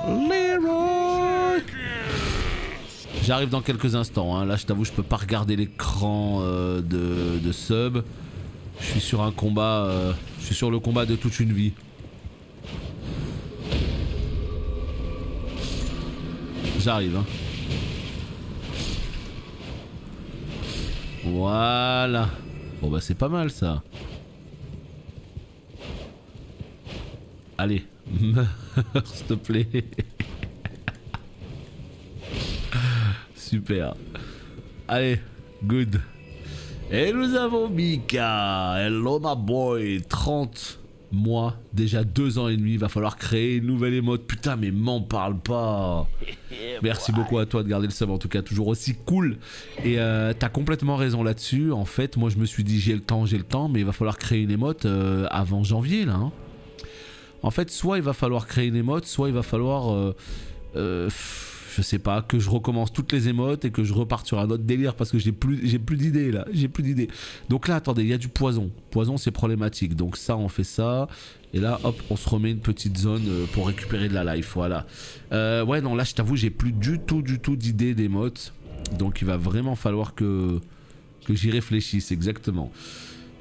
Leroy. J'arrive dans quelques instants, hein. Là je t'avoue je peux pas regarder l'écran de sub. Je suis sur un combat, je suis sur le combat de toute une vie. J'arrive, hein. Voilà. Bon bah c'est pas mal ça. Allez, meurs s'il te plaît. Super. Allez, good. Et nous avons Mika. Hello my boy. 30 Moi, déjà 2 ans et demi, il va falloir créer une nouvelle émote. Putain, mais m'en parle pas. Merci beaucoup à toi de garder le sub, en tout cas, toujours aussi cool. Et t'as complètement raison là-dessus. En fait, moi, je me suis dit, j'ai le temps, mais il va falloir créer une émote avant janvier, là. Hein. En fait, soit il va falloir créer une émote, soit il va falloir... je sais pas, que je recommence toutes les émotes et que je reparte sur un autre délire parce que j'ai plus d'idées là, j'ai plus d'idées. Donc là, attendez, il y a du poison. Poison, c'est problématique. Donc ça, on fait ça. Et là, hop, on se remet une petite zone pour récupérer de la life, voilà. Ouais, non, là, je t'avoue, j'ai plus du tout d'idées d'émotes. Donc il va vraiment falloir que j'y réfléchisse, exactement.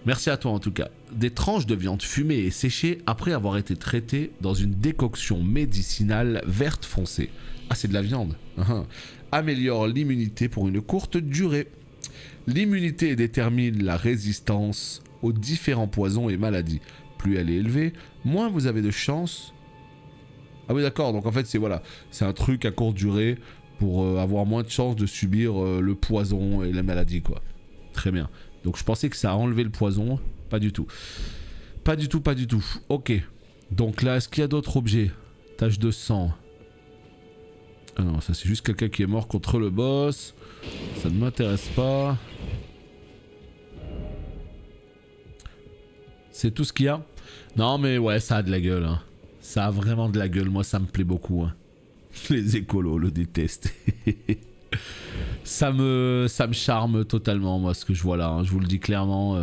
Merci à toi en tout cas. Des tranches de viande fumée et séchée après avoir été traitées dans une décoction médicinale verte foncée. Ah, c'est de la viande. Améliore l'immunité pour une courte durée. L'immunité détermine la résistance aux différents poisons et maladies. Plus elle est élevée, moins vous avez de chances. Ah oui, d'accord, donc en fait, c'est voilà, c'est un truc à courte durée pour avoir moins de chances de subir le poison et la maladie, quoi. Très bien. Donc je pensais que ça a enlevé le poison. Pas du tout. Pas du tout, pas du tout. Ok. Donc là, est-ce qu'il y a d'autres objets? Tache de sang. Ah non, ça c'est juste quelqu'un qui est mort contre le boss. Ça ne m'intéresse pas. C'est tout ce qu'il y a? Non mais ouais, ça a de la gueule. Hein. Ça a vraiment de la gueule. Moi, ça me plaît beaucoup. Hein. Les écolos le détestent. Ça me charme totalement, moi, ce que je vois là. Hein. Je vous le dis clairement.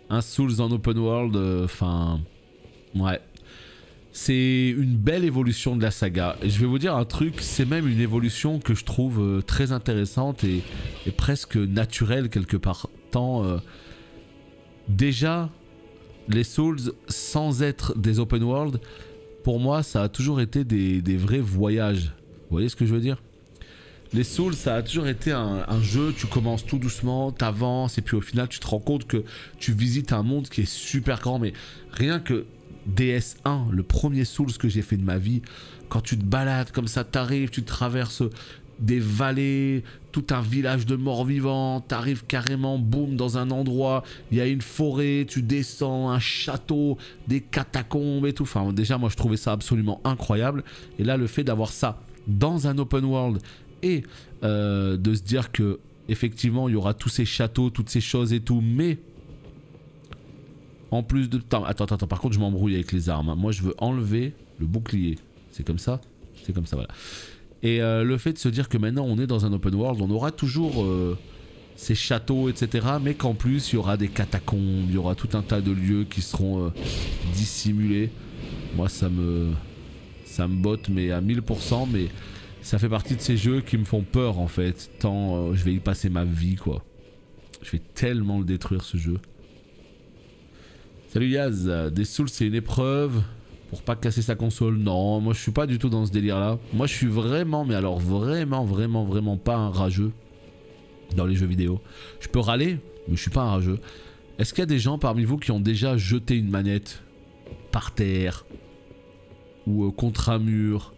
Un Souls en open world, enfin... ouais. C'est une belle évolution de la saga. Et je vais vous dire un truc, c'est même une évolution que je trouve très intéressante et presque naturelle quelque part. Tant... déjà, les Souls, sans être des open world, pour moi, ça a toujours été des vrais voyages. Vous voyez ce que je veux dire ? Les Souls, ça a toujours été un jeu, tu commences tout doucement, t'avances, et puis au final, tu te rends compte que tu visites un monde qui est super grand, mais rien que DS1, le premier Souls que j'ai fait de ma vie, quand tu te balades comme ça, t'arrives, tu traverses des vallées, tout un village de morts-vivants, t'arrives carrément, boum, dans un endroit, il y a une forêt, tu descends, un château, des catacombes et tout, enfin déjà, moi je trouvais ça absolument incroyable, et là, le fait d'avoir ça dans un open world, et de se dire que effectivement il y aura tous ces châteaux, toutes ces choses et tout, mais en plus de... Attends, par contre je m'embrouille avec les armes. Moi je veux enlever le bouclier. C'est comme ça, voilà. Et le fait de se dire que maintenant on est dans un open world, on aura toujours ces châteaux, etc. Mais qu'en plus il y aura des catacombes, il y aura tout un tas de lieux qui seront dissimulés. Moi ça me botte mais à 1000%, mais... ça fait partie de ces jeux qui me font peur en fait, tant je vais y passer ma vie quoi. Je vais tellement le détruire ce jeu. Salut Yaz, des Souls c'est une épreuve pour pas casser sa console. Non, moi je suis pas du tout dans ce délire là. Moi je suis vraiment, mais alors vraiment pas un rageux dans les jeux vidéo. Je peux râler, mais je suis pas un rageux. Est-ce qu'il y a des gens parmi vous qui ont déjà jeté une manette par terre ou contre un mur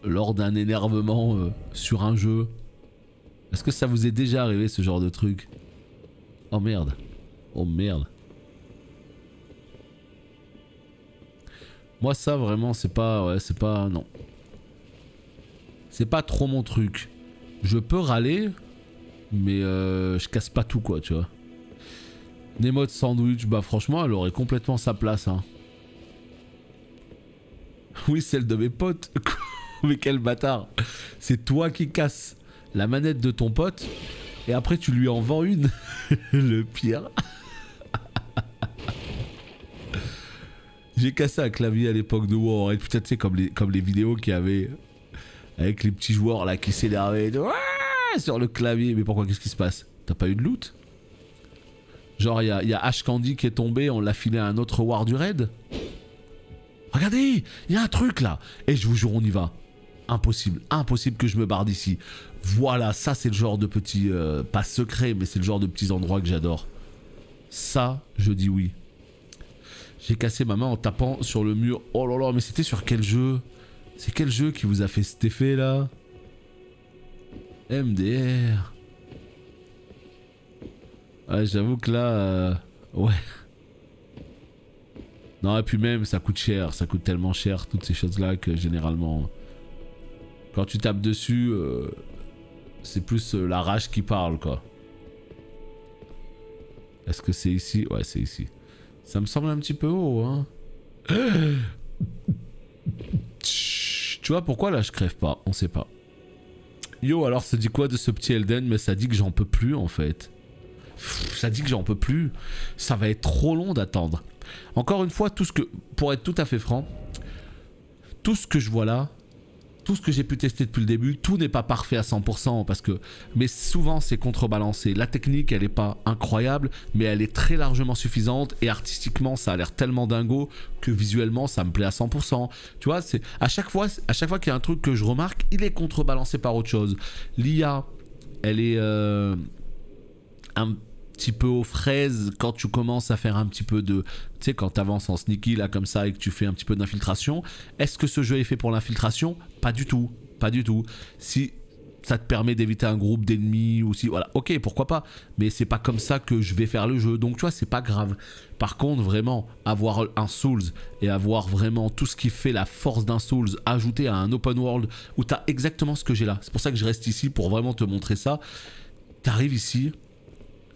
lors d'un énervement sur un jeu? Est-ce que ça vous est déjà arrivé ce genre de truc? Oh merde. Oh merde. Moi ça vraiment c'est pas... ouais c'est pas... non. C'est pas trop mon truc. Je peux râler, mais je casse pas tout quoi tu vois. Nemo de sandwich, bah franchement elle aurait complètement sa place hein. Oui, celle de mes potes. Mais quel bâtard. C'est toi qui casses la manette de ton pote et après tu lui en vends une. Le pire. J'ai cassé un clavier à l'époque de War. Putain, tu sais, comme les vidéos qu'il y avait avec les petits joueurs là qui s'énervaient sur le clavier. Mais pourquoi? Qu'est-ce qui se passe? T'as pas eu de loot? Genre, il y a Ash Candy qui est tombé, on l'a filé à un autre War du raid. Regardez, il y a un truc là. Et je vous jure, on y va. Impossible, impossible que je me barre d'ici. Voilà, ça c'est le genre de petit... pas secret, mais c'est le genre de petits endroits que j'adore. Ça, je dis oui. J'ai cassé ma main en tapant sur le mur. Oh là là, mais c'était sur quel jeu? C'est quel jeu qui vous a fait cet effet là? MDR. Ouais, j'avoue que là... ouais. Non, et puis même, ça coûte cher. Ça coûte tellement cher, toutes ces choses-là, que généralement, quand tu tapes dessus, c'est plus la rage qui parle, quoi. Est-ce que c'est ici? Ouais, c'est ici. Ça me semble un petit peu haut, hein. Tu vois pourquoi là je crève pas? On sait pas. Yo, alors ça dit quoi de ce petit Elden? Mais ça dit que j'en peux plus en fait. Ça dit que j'en peux plus. Ça va être trop long d'attendre. Encore une fois, tout ce que... Pour être tout à fait franc, tout ce que je vois là, tout ce que j'ai pu tester depuis le début, tout n'est pas parfait à 100% parce que... Mais souvent c'est contrebalancé. La technique elle est pas incroyable, mais elle est très largement suffisante et artistiquement ça a l'air tellement dingo que visuellement ça me plaît à 100%. Tu vois, c'est à chaque fois qu'il y a un truc que je remarque, il est contrebalancé par autre chose. L'IA, elle est un petit peu aux fraises quand tu commences à faire un petit peu de... Tu sais, quand tu avances en sneaky là comme ça et que tu fais un petit peu d'infiltration. Est-ce que ce jeu est fait pour l'infiltration? Pas du tout. Pas du tout. Si ça te permet d'éviter un groupe d'ennemis ou si... Voilà, ok, pourquoi pas. Mais c'est pas comme ça que je vais faire le jeu. Donc tu vois, c'est pas grave. Par contre, vraiment, avoir un Souls et avoir vraiment tout ce qui fait la force d'un Souls ajouté à un open world où t'as exactement ce que j'ai là. C'est pour ça que je reste ici pour vraiment te montrer ça. T'arrives ici...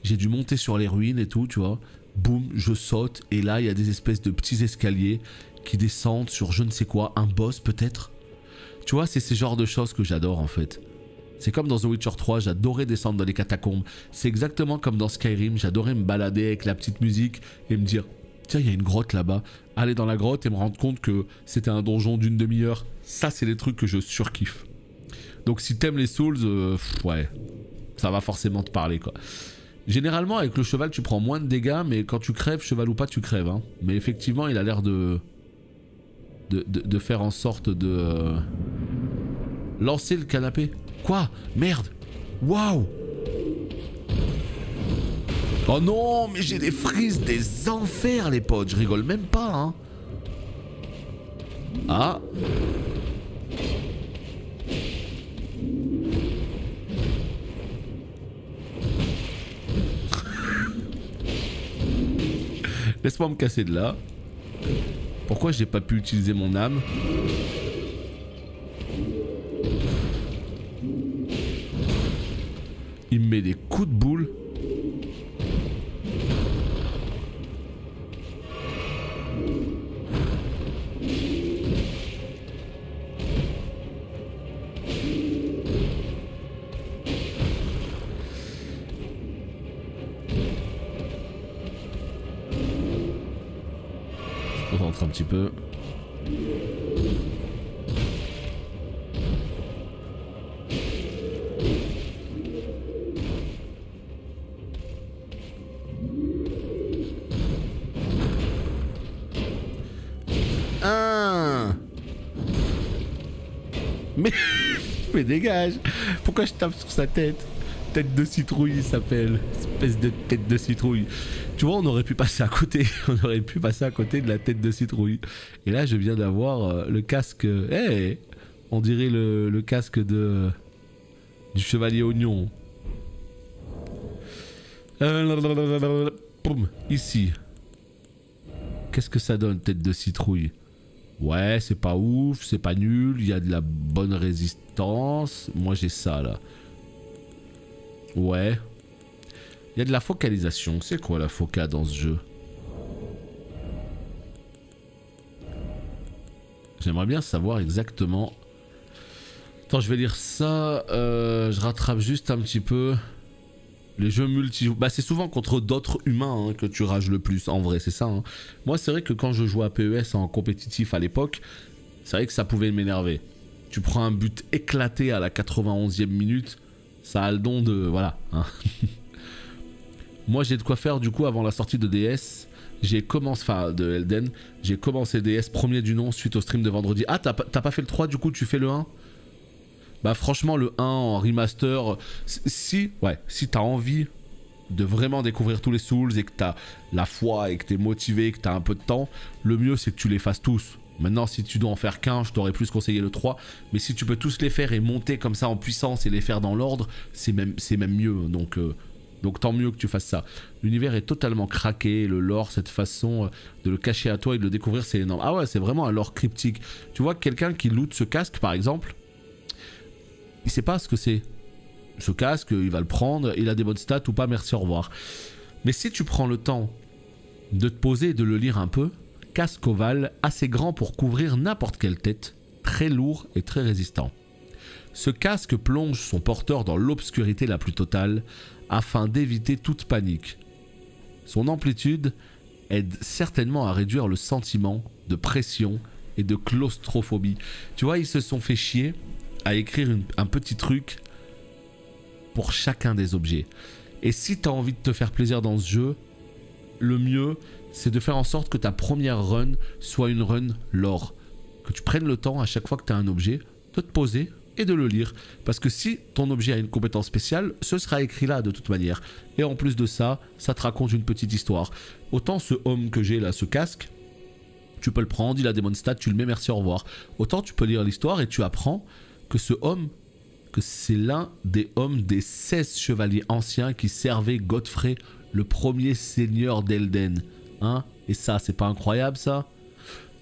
J'ai dû monter sur les ruines et tout, tu vois. Boum, je saute. Et là, il y a des espèces de petits escaliers qui descendent sur je ne sais quoi. Un boss, peut-être. Tu vois, c'est ces genres de choses que j'adore, en fait. C'est comme dans The Witcher 3, j'adorais descendre dans les catacombes. C'est exactement comme dans Skyrim. J'adorais me balader avec la petite musique et me dire, tiens, il y a une grotte là-bas. Aller dans la grotte et me rendre compte que c'était un donjon d'une demi-heure. Ça, c'est les trucs que je surkiffe. Donc, si t'aimes les Souls, ouais, ça va forcément te parler, quoi. Généralement avec le cheval tu prends moins de dégâts, mais quand tu crèves, cheval ou pas, tu crèves, hein. Mais effectivement il a l'air de faire en sorte de lancer le canapé. Quoi? Merde. Waouh. Oh non, mais j'ai des frises des enfers les potes, je rigole même pas, hein. Ah. Laisse-moi me casser de là. Pourquoi j'ai pas pu utiliser mon âme? Il me met des coups de boule. Un petit peu. Mais dégage. Pourquoi je tape sur sa tête? Tête de citrouille il s'appelle. Espèce de tête de citrouille. Tu vois, on aurait pu passer à côté. On aurait pu passer à côté de la tête de citrouille. Et là, je viens d'avoir le casque. Hey, on dirait le casque de du chevalier oignon. Ici. Qu'est-ce que ça donne, tête de citrouille? Ouais, c'est pas ouf, c'est pas nul. Il y a de la bonne résistance. Moi, j'ai ça là. Ouais. Il y a de la focalisation. C'est quoi la foca dans ce jeu? J'aimerais bien savoir exactement. Attends, je vais lire ça. Je rattrape juste un petit peu. Les jeux multi... Bah c'est souvent contre d'autres humains hein, que tu rages le plus. En vrai, c'est ça. Hein. Moi, c'est vrai que quand je jouais à PES en compétitif à l'époque, c'est vrai que ça pouvait m'énerver. Tu prends un but éclaté à la 91e minute, ça a le don de... Voilà. Hein. Moi, j'ai de quoi faire du coup avant la sortie de DS. J'ai commencé... Enfin, de Elden. J'ai commencé DS premier du nom suite au stream de vendredi. Ah, t'as pas fait le 3 du coup, tu fais le 1 ? Bah franchement le 1 en remaster, si t'as envie de vraiment découvrir tous les Souls et que t'as la foi et que t'es motivé et que t'as un peu de temps, le mieux c'est que tu les fasses tous. Maintenant si tu dois en faire qu'un, je t'aurais plus conseillé le 3, mais si tu peux tous les faire et monter comme ça en puissance et les faire dans l'ordre, c'est même mieux. Donc Donc tant mieux que tu fasses ça. L'univers est totalement craqué, le lore, cette façon de le cacher à toi et de le découvrir, c'est énorme. Ah ouais, c'est vraiment un lore cryptique. Tu vois, quelqu'un qui loot ce casque, par exemple, il sait pas ce que c'est. Ce casque, il va le prendre, il a des bonnes stats ou pas, merci, au revoir. Mais si tu prends le temps de te poser et de le lire un peu, casque ovale, assez grand pour couvrir n'importe quelle tête, très lourd et très résistant. Ce casque plonge son porteur dans l'obscurité la plus totale afin d'éviter toute panique. Son amplitude aide certainement à réduire le sentiment de pression et de claustrophobie. Tu vois, ils se sont fait chier à écrire un petit truc pour chacun des objets. Et si tu as envie de te faire plaisir dans ce jeu, le mieux, c'est de faire en sorte que ta première run soit une run lore. Que tu prennes le temps à chaque fois que tu as un objet, de te poser et de le lire. Parce que si ton objet a une compétence spéciale, ce sera écrit là de toute manière. Et en plus de ça, ça te raconte une petite histoire. Autant ce homme que j'ai là, ce casque, tu peux le prendre, il a des bonnes stats, tu le mets, merci, au revoir. Autant tu peux lire l'histoire et tu apprends que ce homme, que c'est l'un des hommes des 16 chevaliers anciens qui servaient Godfrey, le premier seigneur d'Elden. Hein? Et ça, c'est pas incroyable ça?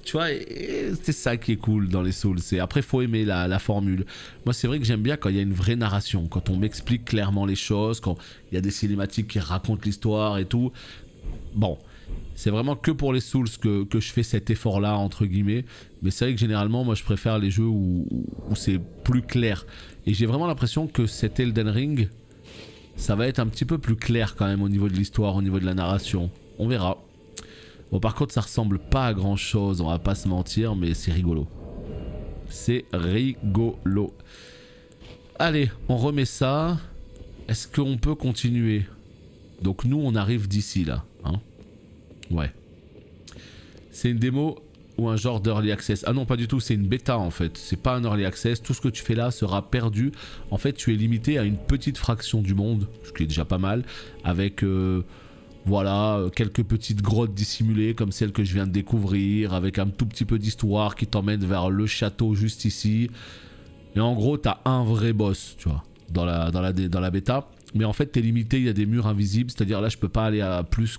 Tu vois, c'est ça qui est cool dans les Souls. Après, faut aimer la formule. Moi, c'est vrai que j'aime bien quand il y a une vraie narration, quand on m'explique clairement les choses, quand il y a des cinématiques qui racontent l'histoire et tout. Bon, c'est vraiment que pour les Souls que je fais cet effort-là, entre guillemets. Mais c'est vrai que généralement, moi, je préfère les jeux où c'est plus clair. Et j'ai vraiment l'impression que cet Elden Ring, ça va être un petit peu plus clair quand même au niveau de l'histoire, au niveau de la narration. On verra. Bon, par contre, ça ressemble pas à grand chose, on va pas se mentir, mais c'est rigolo. C'est rigolo. Allez, on remet ça. Est-ce qu'on peut continuer? Donc nous, on arrive d'ici là. Hein, ouais. C'est une démo ou un genre d'early access? Ah non, pas du tout, c'est une bêta en fait. C'est pas un early access, tout ce que tu fais là sera perdu. En fait, tu es limité à une petite fraction du monde, ce qui est déjà pas mal, avec... voilà, quelques petites grottes dissimulées comme celle que je viens de découvrir, avec un tout petit peu d'histoire qui t'emmène vers le château juste ici. Et en gros, t'as un vrai boss, tu vois, dans la bêta. Mais en fait, t'es limité, il y a des murs invisibles, c'est-à-dire là, je peux pas aller à plus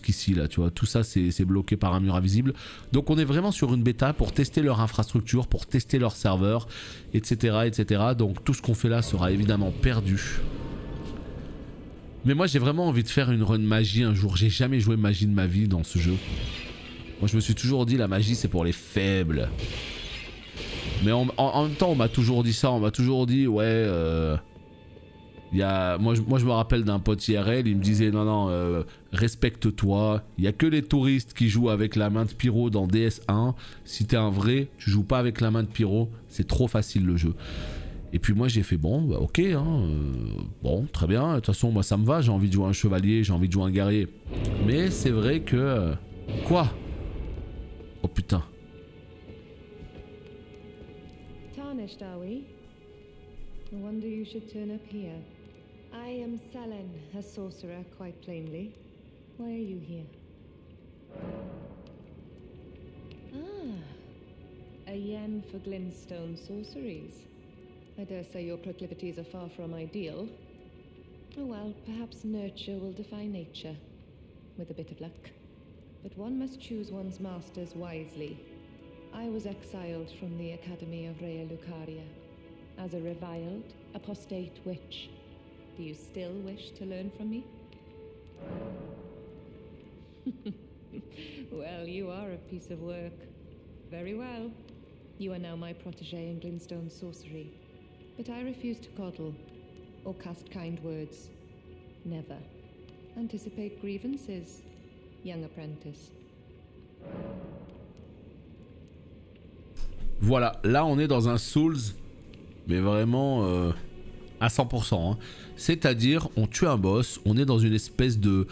qu'ici, là, tu vois. Tout ça, c'est bloqué par un mur invisible. Donc on est vraiment sur une bêta pour tester leur infrastructure, pour tester leur serveur, etc., etc. Donc tout ce qu'on fait là sera évidemment perdu. Mais moi j'ai vraiment envie de faire une run magie un jour. J'ai jamais joué magie de ma vie dans ce jeu. Moi je me suis toujours dit la magie c'est pour les faibles. Mais en même temps on m'a toujours dit ça. On m'a toujours dit ouais moi je me rappelle d'un pote IRL. Il me disait non respecte-toi. Il n'y a que les touristes qui jouent avec la main de pyro dans DS1. Si t'es un vrai tu joues pas avec la main de pyro. C'est trop facile le jeu. Et puis moi j'ai fait bon, bah ok, hein, bon, très bien, de toute façon moi ça me va, j'ai envie de jouer un chevalier, j'ai envie de jouer un guerrier. Mais c'est vrai que... Quoi? Oh putain. Tarnished, are we? No wonder you should turn up here. I am Selen, a sorcerer, quite plainly. Why are you here? Ah, a yen for glintstone sorceries. I dare say your proclivities are far from ideal. Oh well, perhaps nurture will defy nature, with a bit of luck. But one must choose one's masters wisely. I was exiled from the Academy of Rea Lucaria as a reviled, apostate witch. Do you still wish to learn from me? Well, you are a piece of work. Very well. You are now my protégé in glintstone sorcery. But I refuse to coddle, or cast kind words. Never. Anticipate grievances, young apprentice. Voilà, là on est dans un Souls, mais vraiment à 100%. Hein. C'est-à-dire, on tue un boss, on est dans une espèce de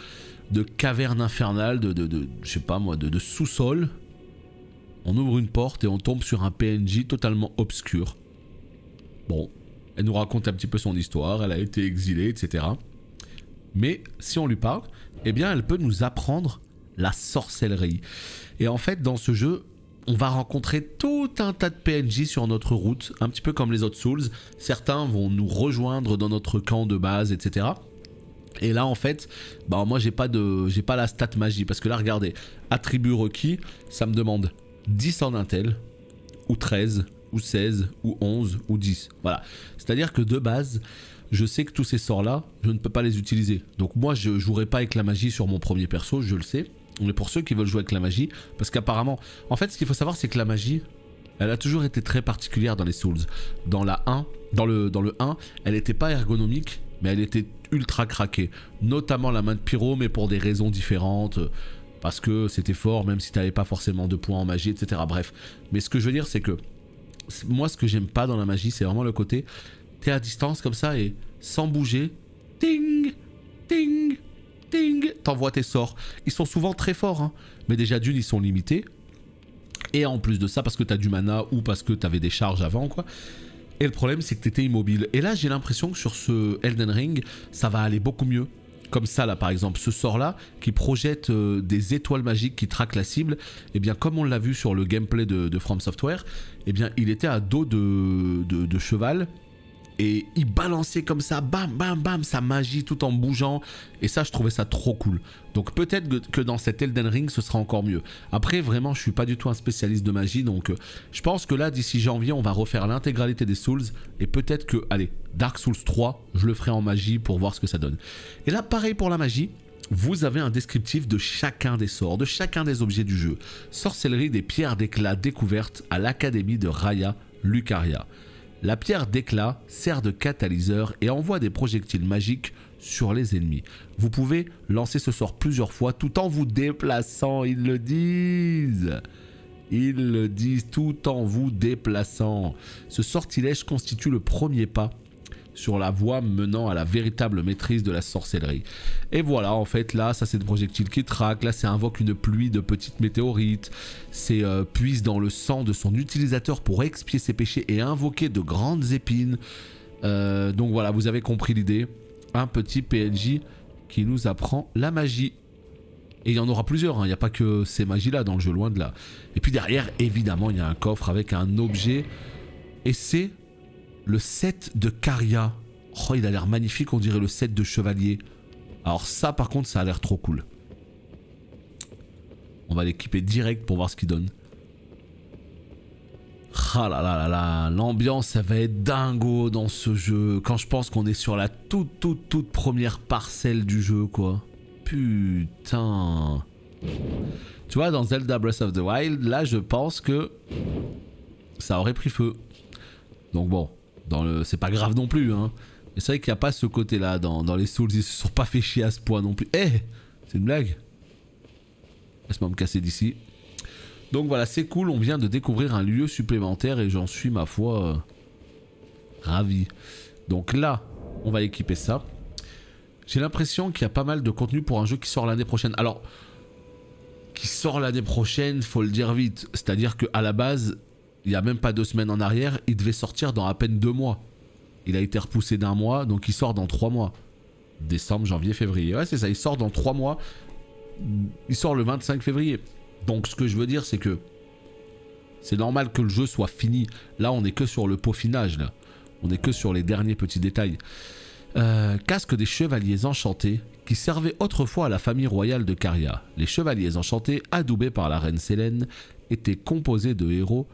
caverne infernale, je sais pas moi, de sous-sol. On ouvre une porte et on tombe sur un PNJ totalement obscur. Bon, elle nous raconte un petit peu son histoire, elle a été exilée, etc. Mais si on lui parle, eh bien elle peut nous apprendre la sorcellerie. Et en fait, dans ce jeu, on va rencontrer tout un tas de PNJ sur notre route, un petit peu comme les autres Souls. Certains vont nous rejoindre dans notre camp de base, etc. Et là en fait, bah moi j'ai pas la stat magie parce que là regardez, attribut requis, ça me demande 10 en intel, ou 13, ou 16, ou 11, ou 10. Voilà. C'est-à-dire que de base, je sais que tous ces sorts-là, je ne peux pas les utiliser. Donc moi je jouerai pas avec la magie sur mon premier perso, je le sais. Mais pour ceux qui veulent jouer avec la magie, parce qu'apparemment, en fait ce qu'il faut savoir c'est que la magie, elle a toujours été très particulière dans les Souls. Dans le 1, elle n'était pas ergonomique, mais elle était ultra craquée. Notamment la main de Pyro, mais pour des raisons différentes. Parce que c'était fort, même si tu n'avais pas forcément de points en magie, etc. Bref. Mais ce que je veux dire, c'est que moi, ce que j'aime pas dans la magie, c'est vraiment le côté, t'es à distance comme ça et sans bouger, ting, ting, ting, t'envoies tes sorts. Ils sont souvent très forts, hein, mais déjà d'une, ils sont limités. Et en plus de ça, parce que t'as du mana ou parce que t'avais des charges avant, quoi. Et le problème, c'est que t'étais immobile. Et là, j'ai l'impression que sur ce Elden Ring, ça va aller beaucoup mieux. Comme ça, là, par exemple, ce sort-là, qui projette des étoiles magiques qui traquent la cible, et bien, comme on l'a vu sur le gameplay de From Software, et bien, il était à dos de cheval, et il balançait comme ça, bam, bam, bam, sa magie tout en bougeant, et ça, je trouvais ça trop cool. Donc, peut-être que dans cet Elden Ring, ce sera encore mieux. Après, vraiment, je suis pas du tout un spécialiste de magie, donc je pense que là, d'ici janvier, on va refaire l'intégralité des Souls, et peut-être que, allez, Dark Souls 3, je le ferai en magie pour voir ce que ça donne. Et là, pareil pour la magie, vous avez un descriptif de chacun des sorts, de chacun des objets du jeu. Sorcellerie des pierres d'éclat découvertes à l'académie de Raya Lucaria. La pierre d'éclat sert de catalyseur et envoie des projectiles magiques sur les ennemis. Vous pouvez lancer ce sort plusieurs fois tout en vous déplaçant, ils le disent. Ils le disent tout en vous déplaçant. Ce sortilège constitue le premier pas sur la voie menant à la véritable maîtrise de la sorcellerie. Et voilà, en fait, là, ça c'est des projectiles qui traquent, là, ça invoque une pluie de petites météorites, c'est puise dans le sang de son utilisateur pour expier ses péchés et invoquer de grandes épines. Donc voilà, vous avez compris l'idée. Un petit PNJ qui nous apprend la magie. Et il y en aura plusieurs, hein. Il n'y a pas que ces magies-là dans le jeu, loin de là. Et puis derrière, évidemment, il y a un coffre avec un objet. Et c'est le set de Caria. Oh, il a l'air magnifique, on dirait le set de chevalier. Alors ça, par contre, ça a l'air trop cool. On va l'équiper direct pour voir ce qu'il donne. Ah là là là là, l'ambiance, ça va être dingo dans ce jeu. Quand je pense qu'on est sur la toute première parcelle du jeu, quoi. Putain. Tu vois, dans Zelda Breath of the Wild, là, je pense que ça aurait pris feu. Donc bon, c'est pas grave non plus, hein. Mais c'est vrai qu'il n'y a pas ce côté-là dans les Souls, ils se sont pas fait chier à ce point non plus. Eh, c'est une blague. Laisse-moi me casser d'ici. Donc voilà, c'est cool, on vient de découvrir un lieu supplémentaire et j'en suis, ma foi, ravi. Donc là, on va équiper ça. J'ai l'impression qu'il y a pas mal de contenu pour un jeu qui sort l'année prochaine. Alors, qui sort l'année prochaine, faut le dire vite. C'est-à-dire qu'à la base, il n'y a même pas 2 semaines en arrière, il devait sortir dans à peine 2 mois. Il a été repoussé d'1 mois, donc il sort dans 3 mois. Décembre, janvier, février. Ouais, c'est ça, il sort dans 3 mois. Il sort le 25 février. Donc ce que je veux dire, c'est que c'est normal que le jeu soit fini. Là, on n'est que sur le peaufinage, là. On n'est que sur les derniers petits détails. Casque des chevaliers enchantés qui servaient autrefois à la famille royale de Caria. Les chevaliers enchantés, adoubés par la reine Sélène, étaient composés de héros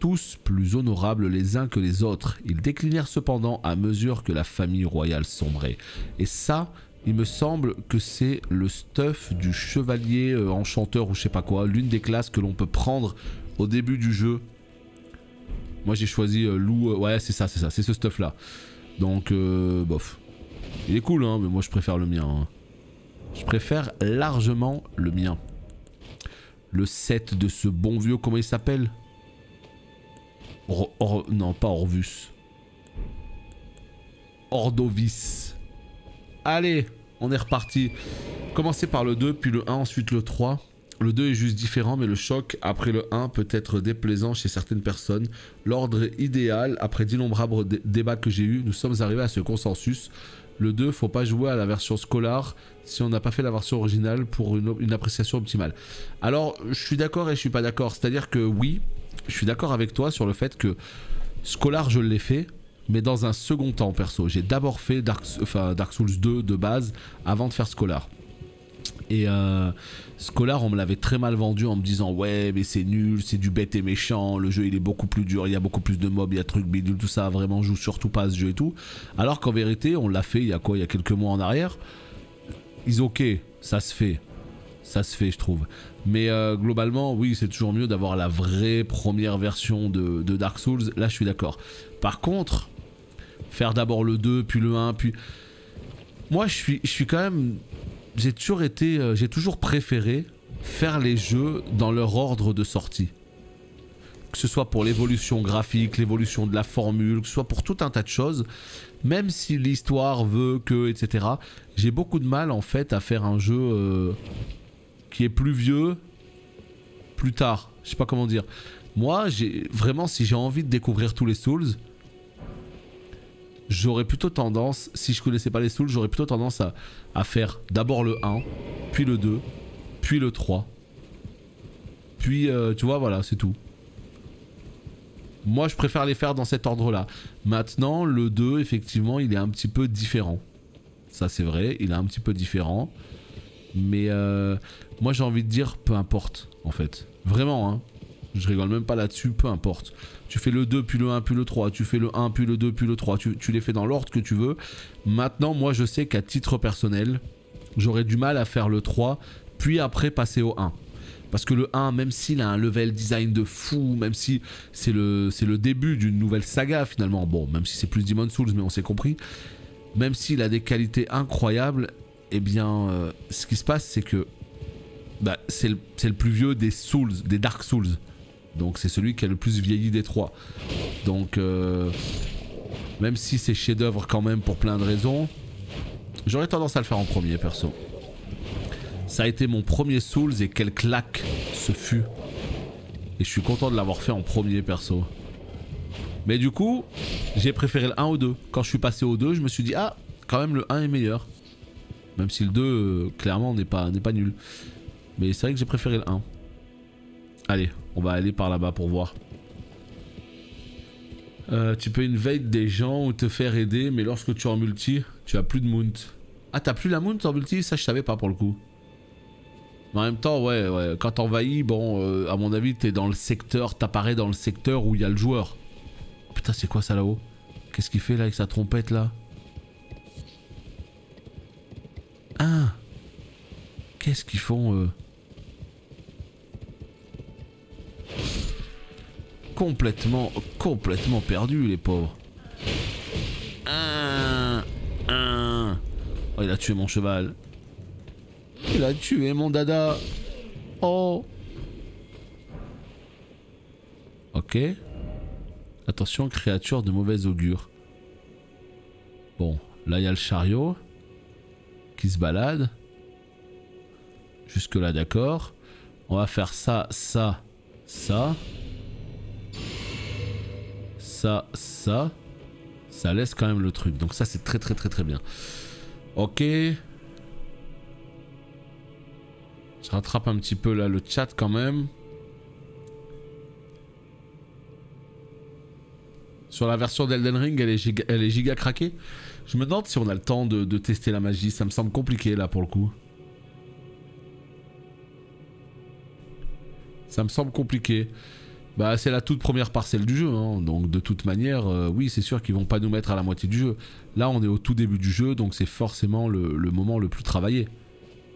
tous plus honorables les uns que les autres. Ils déclinèrent cependant à mesure que la famille royale sombrait. Et ça, il me semble que c'est le stuff du chevalier enchanteur ou je sais pas quoi, l'une des classes que l'on peut prendre au début du jeu. Moi j'ai choisi loup, ouais c'est ça, c'est ce stuff là. Donc bof. Il est cool hein, mais moi je préfère le mien. Hein. Je préfère largement le mien. Le set de ce bon vieux, comment il s'appelle? Non, pas Orvus. Ordovis. Allez, on est reparti. Commencer par le 2, puis le 1, ensuite le 3. Le 2 est juste différent, mais le choc après le 1 peut être déplaisant chez certaines personnes. L'ordre idéal, après d'innombrables débats que j'ai eus, nous sommes arrivés à ce consensus. Le 2, faut pas jouer à la version Scholar si on n'a pas fait la version originale pour une appréciation optimale. Alors, je suis d'accord et je suis pas d'accord. C'est-à-dire que oui, je suis d'accord avec toi sur le fait que Scholar, je l'ai fait, mais dans un second temps perso. J'ai d'abord fait Dark Souls 2 de base avant de faire Scholar. Et Scholar, on me l'avait très mal vendu en me disant ouais mais c'est nul, c'est du bête et méchant, le jeu il est beaucoup plus dur, il y a beaucoup plus de mobs, il y a trucs bidule, tout ça, vraiment joue surtout pas à ce jeu et tout. Alors qu'en vérité on l'a fait il y a quoi, il y a quelques mois en arrière. Ok, ça se fait je trouve. Mais globalement oui c'est toujours mieux d'avoir la vraie première version de Dark Souls, là je suis d'accord. Par contre, faire d'abord le 2 puis le 1 puis... Moi je suis quand même... J'ai toujours préféré faire les jeux dans leur ordre de sortie. Que ce soit pour l'évolution graphique, l'évolution de la formule, que ce soit pour tout un tas de choses. Même si l'histoire veut que, etc. J'ai beaucoup de mal en fait à faire un jeu qui est plus vieux, plus tard. Je sais pas comment dire. Moi, vraiment, si j'ai envie de découvrir tous les Souls... J'aurais plutôt tendance, si je connaissais pas les Souls, j'aurais plutôt tendance à faire d'abord le 1, puis le 2, puis le 3. Puis, tu vois, voilà, c'est tout. Moi, je préfère les faire dans cet ordre-là. Maintenant, le 2, effectivement, il est un petit peu différent. Ça, c'est vrai, il est un petit peu différent. Mais moi, j'ai envie de dire, peu importe, en fait. Vraiment, hein. Je rigole même pas là-dessus, peu importe. Tu fais le 2 puis le 1 puis le 3, tu fais le 1 puis le 2 puis le 3, tu les fais dans l'ordre que tu veux. Maintenant moi je sais qu'à titre personnel, j'aurais du mal à faire le 3 puis après passer au 1. Parce que le 1, même s'il a un level design de fou, même si c'est le début d'une nouvelle saga finalement, bon même si c'est plus Demon's Souls mais on s'est compris, même s'il a des qualités incroyables, eh bien ce qui se passe c'est que bah, c'est le plus vieux des Souls, des Dark Souls. Donc c'est celui qui a le plus vieilli des trois. Donc même si c'est chef-d'œuvre quand même pour plein de raisons, j'aurais tendance à le faire en premier perso. Ça a été mon premier Souls et quelle claque ce fut. Et je suis content de l'avoir fait en premier perso. Mais du coup, j'ai préféré le 1 au 2. Quand je suis passé au 2, je me suis dit ah, quand même le 1 est meilleur. Même si le 2 clairement n'est pas nul. Mais c'est vrai que j'ai préféré le 1. Allez, on va aller par là-bas pour voir. Tu peux invade des gens ou te faire aider, mais lorsque tu es en multi, tu as plus de mount. Ah, t'as plus la mount en multi? Ça, je savais pas pour le coup. Mais en même temps, ouais, quand t'envahis, bon, à mon avis, t'es dans le secteur, t'apparais dans le secteur où il y a le joueur. Putain, c'est quoi ça là-haut? Qu'est-ce qu'il fait là avec sa trompette là? Ah! Qu'est-ce qu'ils font complètement perdu les pauvres. Oh, il a tué mon cheval. Il a tué mon dada. Oh. Ok. Attention, créature de mauvaise augure. Bon, là il y a le chariot qui se balade. Jusque là d'accord. On va faire ça, ça, ça. Ça. Ça laisse quand même le truc. Donc ça c'est très bien. Ok. Je rattrape un petit peu là le chat quand même. Sur la version d'Elden Ring, elle est giga craquée. Je me demande si on a le temps de tester la magie. Ça me semble compliqué là pour le coup. Ça me semble compliqué. Bah c'est la toute première parcelle du jeu, hein. Donc de toute manière, oui c'est sûr qu'ils vont pas nous mettre à la moitié du jeu. Là on est au tout début du jeu, donc c'est forcément le moment le plus travaillé.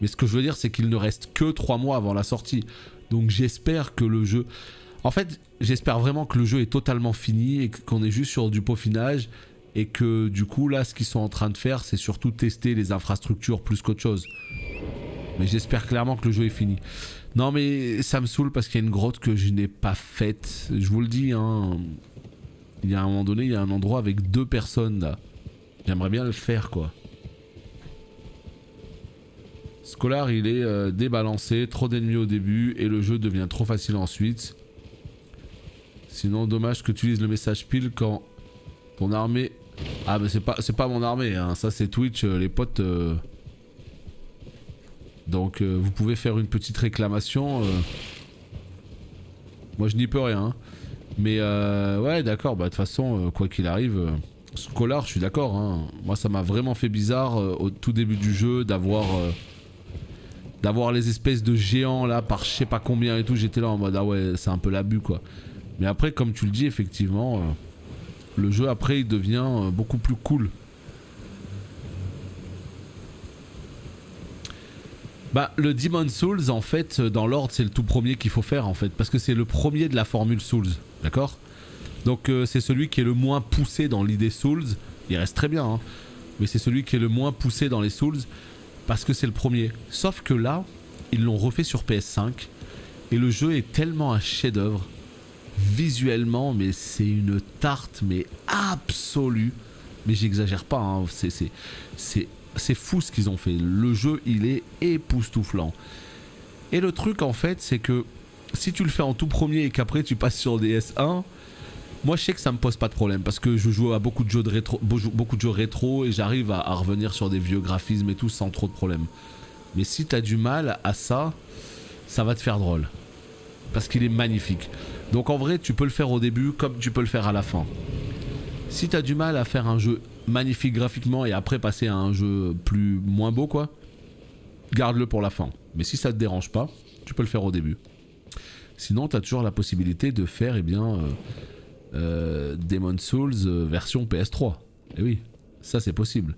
Mais ce que je veux dire c'est qu'il ne reste que 3 mois avant la sortie. Donc j'espère que le jeu... En fait j'espère vraiment que le jeu est totalement fini et qu'on est juste sur du peaufinage. Et que du coup là ce qu'ils sont en train de faire c'est surtout tester les infrastructures plus qu'autre chose. Mais j'espère clairement que le jeu est fini. Non mais ça me saoule parce qu'il y a une grotte que je n'ai pas faite. Je vous le dis hein. Il y a un moment donné, il y a un endroit avec 2 personnes là. J'aimerais bien le faire quoi. Scholar il est débalancé, trop d'ennemis au début et le jeu devient trop facile ensuite. Sinon dommage que tu lises le message pile quand ton armée... Ah mais c'est pas mon armée hein. Ça c'est Twitch les potes... Donc vous pouvez faire une petite réclamation. Moi je n'y peux rien. Mais ouais d'accord, bah de toute façon quoi qu'il arrive, Scholar, je suis d'accord. Hein. Moi, ça m'a vraiment fait bizarre au tout début du jeu d'avoir les espèces de géants là par je sais pas combien et tout. J'étais là en mode ah ouais, c'est un peu l'abus quoi. Mais après, comme tu le dis, effectivement, le jeu après il devient beaucoup plus cool. Bah, le Demon's Souls, en fait, dans l'ordre, c'est le tout premier qu'il faut faire en fait, parce que c'est le premier de la formule Souls, d'accord? Donc c'est celui qui est le moins poussé dans l'idée Souls. Il reste très bien, hein, mais c'est celui qui est le moins poussé dans les Souls parce que c'est le premier. Sauf que là, ils l'ont refait sur PS5 et le jeu est tellement un chef-d'œuvre visuellement, mais c'est une tarte, mais absolue. Mais j'exagère pas, hein, c'est fou ce qu'ils ont fait. Le jeu, il est époustouflant. Et le truc en fait, c'est que si tu le fais en tout premier et qu'après tu passes sur DS1. Moi je sais que ça me pose pas de problème parce que je joue à beaucoup de jeux rétro et j'arrive à revenir sur des vieux graphismes et tout sans trop de problème. Mais si t'as du mal à ça, ça va te faire drôle. Parce qu'il est magnifique. Donc en vrai tu peux le faire au début comme tu peux le faire à la fin. Si t'as du mal à faire un jeu magnifique graphiquement et après passer à un jeu moins beau quoi, garde-le pour la fin. Mais si ça te dérange pas, tu peux le faire au début. Sinon t'as toujours la possibilité de faire Demon's Souls version PS3. Et oui, ça c'est possible.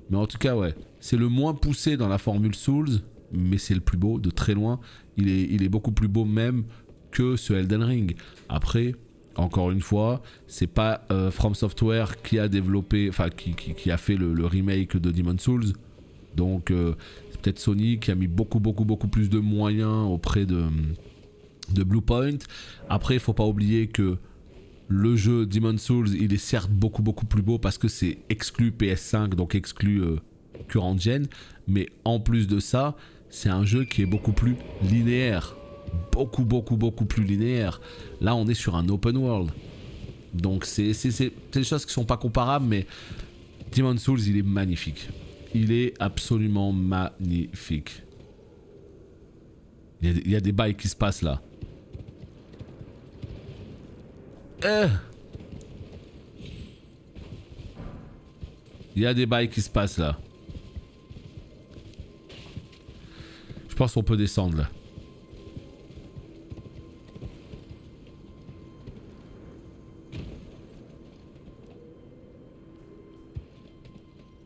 Mais en tout cas ouais, c'est le moins poussé dans la formule Souls, mais c'est le plus beau de très loin. Il est beaucoup plus beau même que ce Elden Ring. Après, encore une fois, c'est pas From Software qui a développé, enfin qui a fait le remake de Demon's Souls. Donc c'est peut-être Sony qui a mis beaucoup plus de moyens auprès de Bluepoint. Après, il faut pas oublier que le jeu Demon's Souls, il est certes beaucoup plus beau parce que c'est exclu PS5, donc exclu current gen, mais en plus de ça, c'est un jeu qui est beaucoup plus linéaire. Beaucoup plus linéaire. Là, on est sur un open world. Donc c'est des choses qui sont pas comparables, mais Demon's Souls, il est magnifique. Il est absolument magnifique. Il y a des bails qui se passent là. Il y a des bails qui se passent là. Je pense qu'on peut descendre là.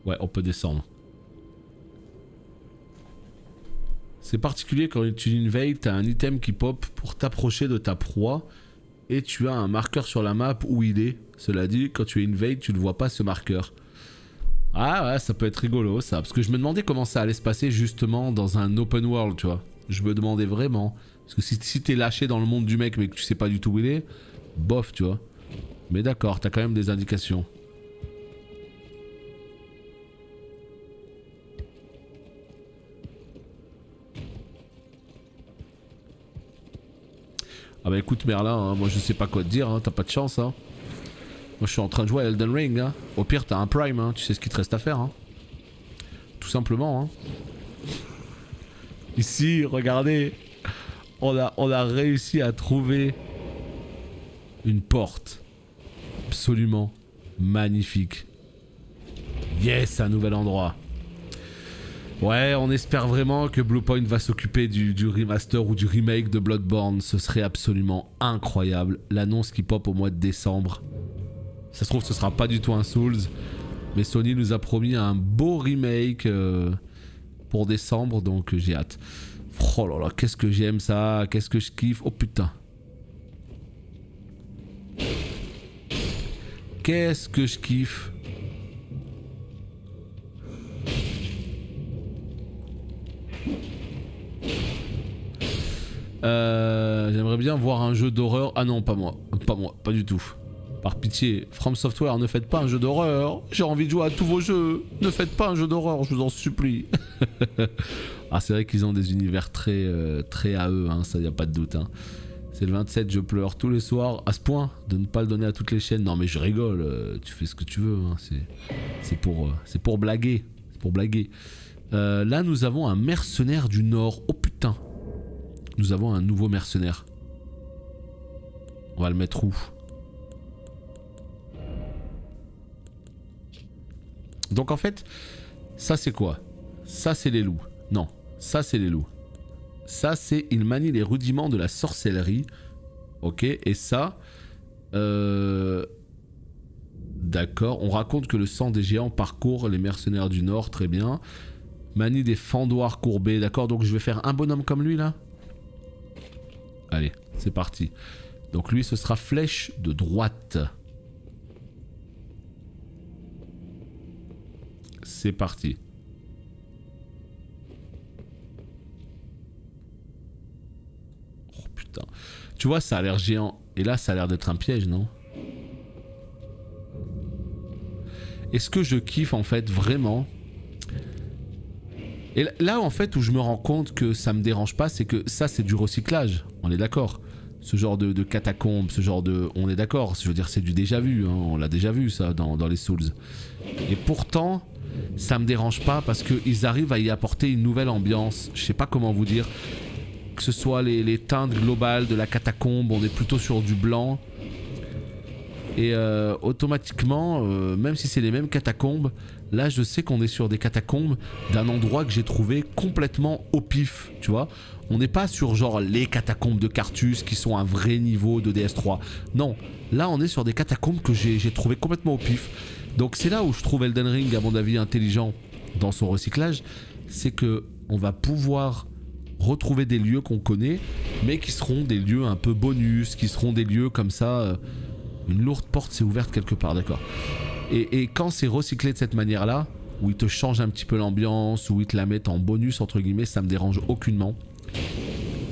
Ouais, on peut descendre. C'est particulier quand tu invades, t'as un item qui pop pour t'approcher de ta proie. Et tu as un marqueur sur la map où il est. Cela dit, quand tu invades, tu ne vois pas ce marqueur. Ah ouais, ça peut être rigolo ça. Parce que je me demandais comment ça allait se passer justement dans un open world, tu vois. Je me demandais vraiment. Parce que si t'es lâché dans le monde du mec mais que tu sais pas du tout où il est, bof, tu vois. Mais d'accord, t'as quand même des indications. Ah bah écoute Merlin, hein, moi je sais pas quoi te dire, hein, t'as pas de chance. Hein. Moi je suis en train de jouer à Elden Ring. Hein. Au pire t'as un Prime, hein, tu sais ce qu'il te reste à faire. Hein. Tout simplement. Hein. Ici, regardez, on a réussi à trouver une porte absolument magnifique. Yes, un nouvel endroit. Ouais, on espère vraiment que Bluepoint va s'occuper du remaster ou du remake de Bloodborne. Ce serait absolument incroyable. L'annonce qui pop au mois de décembre. Ça se trouve, ce sera pas du tout un Souls. Mais Sony nous a promis un beau remake pour décembre. Donc j'ai hâte. Oh là là, qu'est-ce que j'aime ça. Qu'est-ce que je kiffe. Oh putain. Qu'est-ce que je kiffe. J'aimerais bien voir un jeu d'horreur. Ah non, pas moi, pas du tout. Par pitié, From Software, ne faites pas un jeu d'horreur. J'ai envie de jouer à tous vos jeux. Ne faites pas un jeu d'horreur, je vous en supplie. Ah, c'est vrai qu'ils ont des univers très à eux, hein, ça y a pas de doute. Hein. C'est le 27, je pleure tous les soirs. À ce point de ne pas le donner à toutes les chaînes. Non mais je rigole, tu fais ce que tu veux. Hein. C'est pour blaguer. C'est pour blaguer. Là, nous avons un mercenaire du Nord. Oh putain. Nous avons un nouveau mercenaire. On va le mettre où? Donc en fait, ça c'est quoi? Ça c'est les loups. Non, ça c'est les loups. Ça c'est il manie les rudiments de la sorcellerie. Ok, et ça... D'accord, on raconte que le sang des géants parcourt les mercenaires du Nord, très bien. Manie des fendoirs courbés, d'accord, donc je vais faire un bonhomme comme lui là. Allez, c'est parti. Donc lui ce sera flèche de droite. C'est parti. Oh putain. Tu vois, ça a l'air géant. Et là, ça a l'air d'être un piège, non? Est-ce que je kiffe en fait vraiment? Et là en fait où je me rends compte que ça me dérange pas, c'est que ça c'est du recyclage, on est d'accord. Ce genre de catacombes, ce genre de... On est d'accord, je veux dire c'est du déjà vu, hein. On l'a déjà vu ça dans les Souls. Et pourtant, ça me dérange pas parce qu'ils arrivent à y apporter une nouvelle ambiance, je sais pas comment vous dire. Que ce soit les teintes globales de la catacombe, on est plutôt sur du blanc. Et automatiquement, même si c'est les mêmes catacombes, là je sais qu'on est sur des catacombes d'un endroit que j'ai trouvé complètement au pif, tu vois. On n'est pas sur genre les catacombes de Carthus qui sont un vrai niveau de DS3. Non, là on est sur des catacombes que j'ai trouvé complètement au pif. Donc c'est là où je trouve Elden Ring à mon avis intelligent dans son recyclage, c'est que on va pouvoir retrouver des lieux qu'on connaît, mais qui seront des lieux un peu bonus, qui seront des lieux comme ça... Une lourde porte s'est ouverte quelque part, d'accord. Et quand c'est recyclé de cette manière-là, où ils te changent un petit peu l'ambiance, où ils te la mettent en bonus, entre guillemets, ça me dérange aucunement.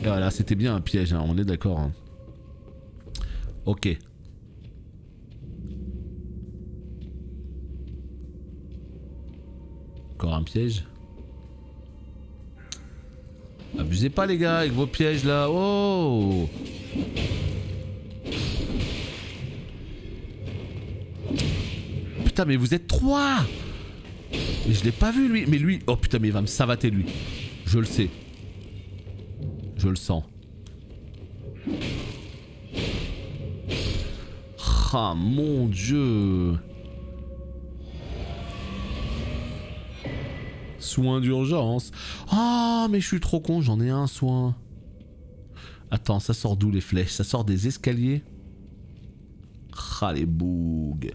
Et voilà, c'était bien un piège, hein, on est d'accord. Hein. Ok. Encore un piège. Abusez pas les gars avec vos pièges là. Oh! Putain mais vous êtes 3. Mais je l'ai pas vu lui. Mais lui... Oh putain mais il va me savater lui. Je le sais. Je le sens. Ah mon dieu. Soin d'urgence. Ah mais je suis trop con, j'en ai un soin. Attends, ça sort d'où les flèches? Ça sort des escaliers? Ah les bougs.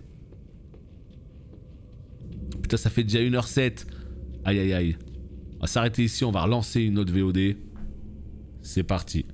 Putain ça fait déjà 1h07. Aïe aïe aïe. On va s'arrêter ici, on va relancer une autre VOD. C'est parti.